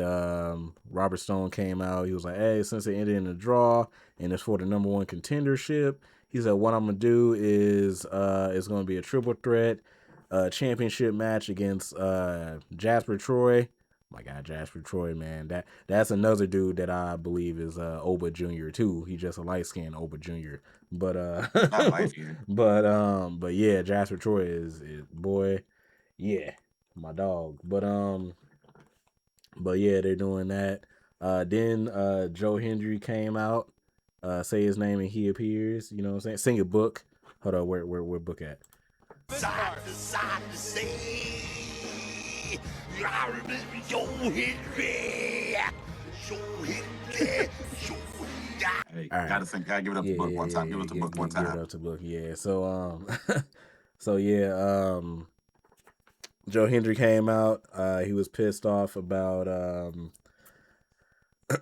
Speaker 2: Robert Stone came out. He was like, "Hey, since it ended in a draw and it's for the number 1 contendership," he said, "What I'm gonna do is it's gonna be a triple threat championship match against Jasper Troy." My God, Jasper Troy, man, that's another dude that I believe is Oba Jr. too. He's just a light skinned Oba Jr. But
Speaker 3: not light skinned.
Speaker 2: but yeah, Jasper Troy is boy, yeah, my dog. But yeah, they're doing that. Then Joe Hendry came out, say his name and he appears. You know what I'm saying? Sing a book. Hold on, where book at?
Speaker 1: Side to side to say, I remember Joe Hendry. Joe Hendry.
Speaker 3: Hey, gotta give it up to book one time. Give it to book one time.
Speaker 2: Give it up to book, yeah. So so yeah, Joe Hendry came out. He was pissed off about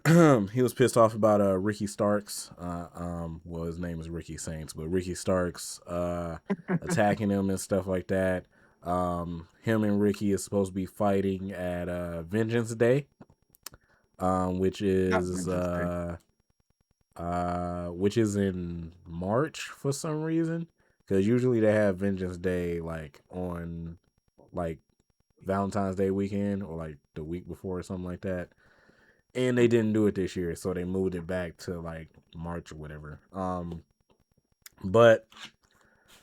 Speaker 2: Ricky Starks. Well, his name is Ricky Saints, but Ricky Starks attacking him and stuff like that. Him and Ricky is supposed to be fighting at Vengeance Day, which is which is in March for some reason, because usually they have Vengeance Day like on like Valentine's Day weekend or like the week before or something like that. And they didn't do it this year, so they moved it back to like March or whatever. But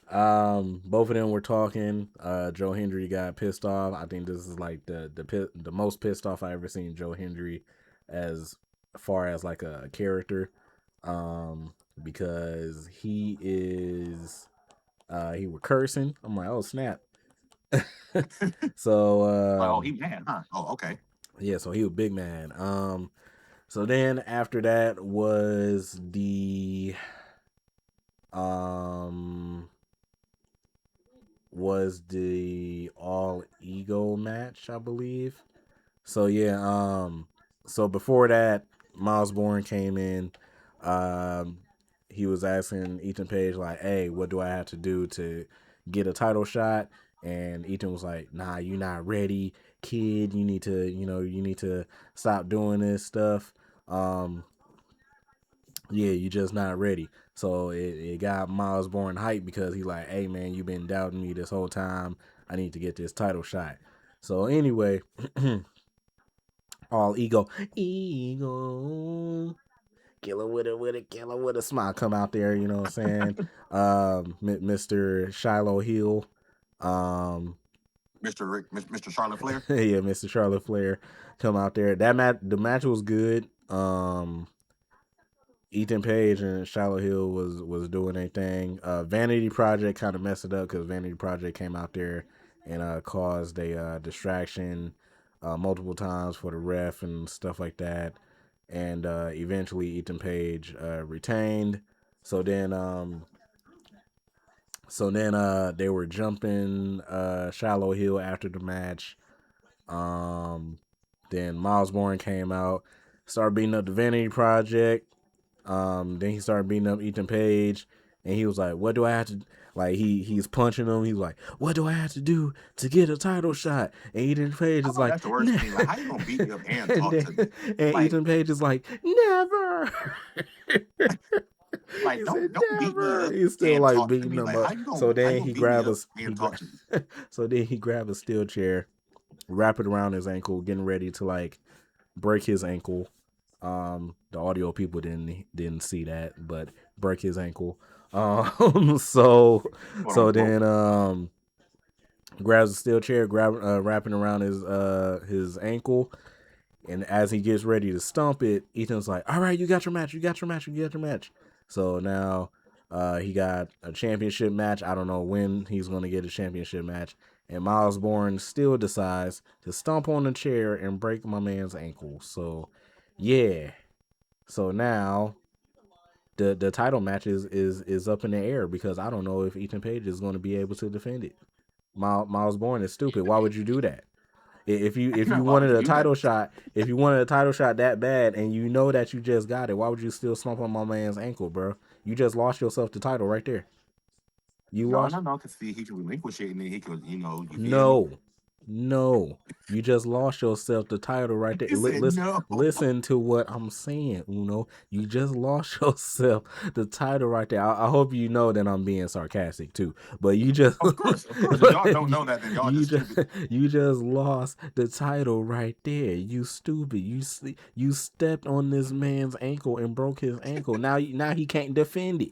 Speaker 2: both of them were talking. Joe Hendry got pissed off. I think this is like the most pissed off I ever seen Joe Hendry as far as like a character. Because he was cursing. I'm like, oh snap. So
Speaker 3: Oh, he mad, huh? Oh, okay.
Speaker 2: yeah, so he was big man. So then after that um was the all ego match, I believe. So yeah, so before that, Miles Bourne came in. Um he was asking Ethan Page like, "Hey, what do I have to do to get a title shot?" And Ethan was like, "Nah, you're not ready, kid. You need to stop doing this stuff. Yeah, you just not ready." So it got Miles Bourne hype because he like, "Hey man, you been doubting me this whole time. I need to get this title shot." So anyway, all ego, killer with a smile come out there. You know what I'm saying? Mr. Shiloh Hill, um,
Speaker 3: Mr. Charlotte Flair.
Speaker 2: yeah, Mr. Charlotte Flair come out there. The match was good. Ethan Page and Shiloh Hill was doing their thing. Vanity Project kind of messed it up because Vanity Project came out there and caused a distraction multiple times for the ref and stuff like that. And eventually Ethan Page retained. So then they were jumping Shiloh Hill after the match. Um, then Miles Bourne came out, started beating up the Vanity Project. Then he started beating up Ethan Page, and he was like, "What do I have to?" Like he's punching him. He's like, "What do I have to do to get a title shot?" And Ethan Page
Speaker 3: I
Speaker 2: is
Speaker 3: know
Speaker 2: like,
Speaker 3: that's the worst thing. Like, how you gonna beat me up and talk to me?
Speaker 2: and
Speaker 3: Like,
Speaker 2: Ethan Page is like, "Never."
Speaker 3: like
Speaker 2: He said,
Speaker 3: don't beat me
Speaker 2: "Never."
Speaker 3: up
Speaker 2: He's still
Speaker 3: and
Speaker 2: like
Speaker 3: talk to
Speaker 2: beating
Speaker 3: me.
Speaker 2: him
Speaker 3: Like,
Speaker 2: up. So
Speaker 3: how you
Speaker 2: then
Speaker 3: gonna
Speaker 2: he
Speaker 3: beat me
Speaker 2: grab a
Speaker 3: up and talk to me?
Speaker 2: so then he grabbed a steel chair, wrap it around his ankle, getting ready to like break his ankle. The audio people didn't see that, but break his ankle. So
Speaker 3: Quote unquote.
Speaker 2: then grabs a steel chair, wrapping around his ankle, and as he gets ready to stomp it, Ethan's like, "All right, you got your match, you got your match, you got your match." So now he got a championship match. I don't know when he's gonna get a championship match. And Miles Bourne still decides to stomp on the chair and break my man's ankle. So yeah. So now the title match is up in the air because I don't know if Ethan Page is going to be able to defend it. Miles Bourne is stupid. Why would you do that? If you
Speaker 3: Why would
Speaker 2: wanted
Speaker 3: you
Speaker 2: a
Speaker 3: do that?
Speaker 2: title shot, if you wanted a title shot that bad and you know that you just got it, why would you still slump on my man's ankle, bro? You just lost yourself the title right there. You
Speaker 3: No,
Speaker 2: lost.
Speaker 3: no, no. Cause see, he could relinquish it, and then he could, you feel me?
Speaker 2: No, no. You just lost yourself the title right there.
Speaker 3: He said no.
Speaker 2: Listen to what I'm saying, Uno. You just lost yourself the title right there. I hope you know that I'm being sarcastic too. But you just,
Speaker 3: Of course, of course. If y'all don't know that, then y'all
Speaker 2: you
Speaker 3: just
Speaker 2: just,
Speaker 3: stupid.
Speaker 2: you just lost the title right there. You stupid. You stepped on this man's ankle and broke his ankle. Now he can't defend it.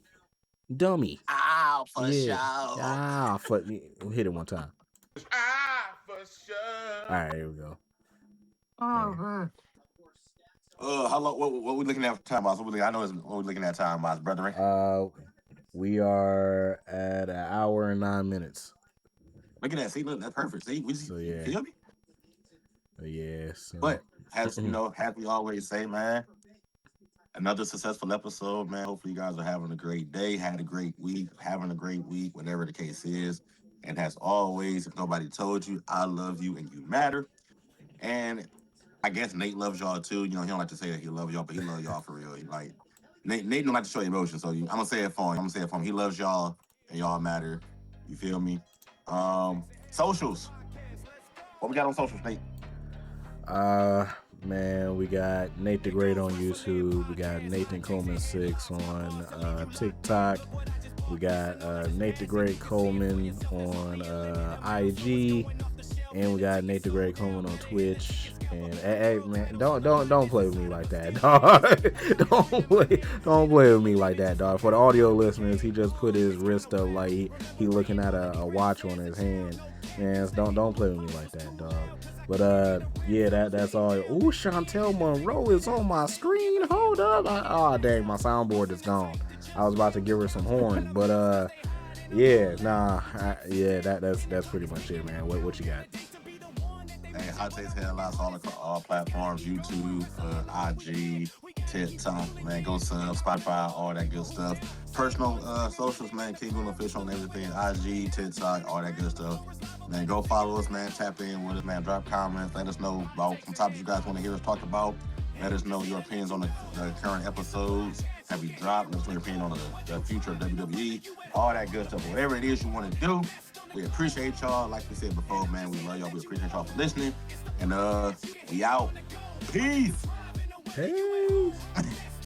Speaker 2: Dummy.
Speaker 3: Ah, for
Speaker 2: Yeah.
Speaker 3: sure.
Speaker 2: Fuck. Hit it one time.
Speaker 3: For sure.
Speaker 2: All right, here we go.
Speaker 3: Oh
Speaker 2: Yeah.
Speaker 3: man. How long? What we looking at time wise? I know it's what we looking at time wise, brethren.
Speaker 2: We are at an hour and 9 minutes.
Speaker 3: Look at that. See, look, that's perfect. See,
Speaker 2: So
Speaker 3: you
Speaker 2: yeah,
Speaker 3: feel me?
Speaker 2: yeah. So
Speaker 3: But as as we always say, man, another successful episode, man. Hopefully, you guys are having a great day, had a great week, having a great week, whatever the case is. And as always, if nobody told you, I love you and you matter. And I guess Nate loves y'all too. He don't like to say that he loves y'all, but he loves y'all for real. He like Nate don't like to show emotion, so I'm gonna say it for him. I'm gonna say it for him. He loves y'all and y'all matter. You feel me? Socials. What we got on socials, Nate?
Speaker 2: uh, Man, we got Nate the Great on YouTube. We got Nathan Coleman 6 on TikTok. We got Nate the Great Coleman on IG, and we got Nate the Great Coleman on Twitch. And hey, man, don't play with me like that, dog. don't play with me like that, dog. For the audio listeners, he just put his wrist up like he looking at a watch on his hand. Man, don't play with me like that, dog. But yeah, that's all. Ooh, Chantel Monroe is on my screen. Hold up. Dang, my soundboard is gone. I was about to give her some horn, but yeah, that's pretty much it, man. What you got?
Speaker 3: Hey, Hottakes Headlocks all platforms, YouTube, IG, TikTok, man. Go sub, Spotify, all that good stuff. Personal socials, man. Keep going official on everything. IG, TikTok, all that good stuff. Man, go follow us, man. Tap in with us, man. Drop comments. Let us know about some topics you guys want to hear us talk about. Let us know your opinions on the current episodes. Have you dropped? Let us know your opinion on the future of WWE. All that good stuff. Whatever it is you want to do. We appreciate y'all. Like we said before, man, we love y'all. We appreciate y'all for listening. And we out. Peace.
Speaker 2: Peace.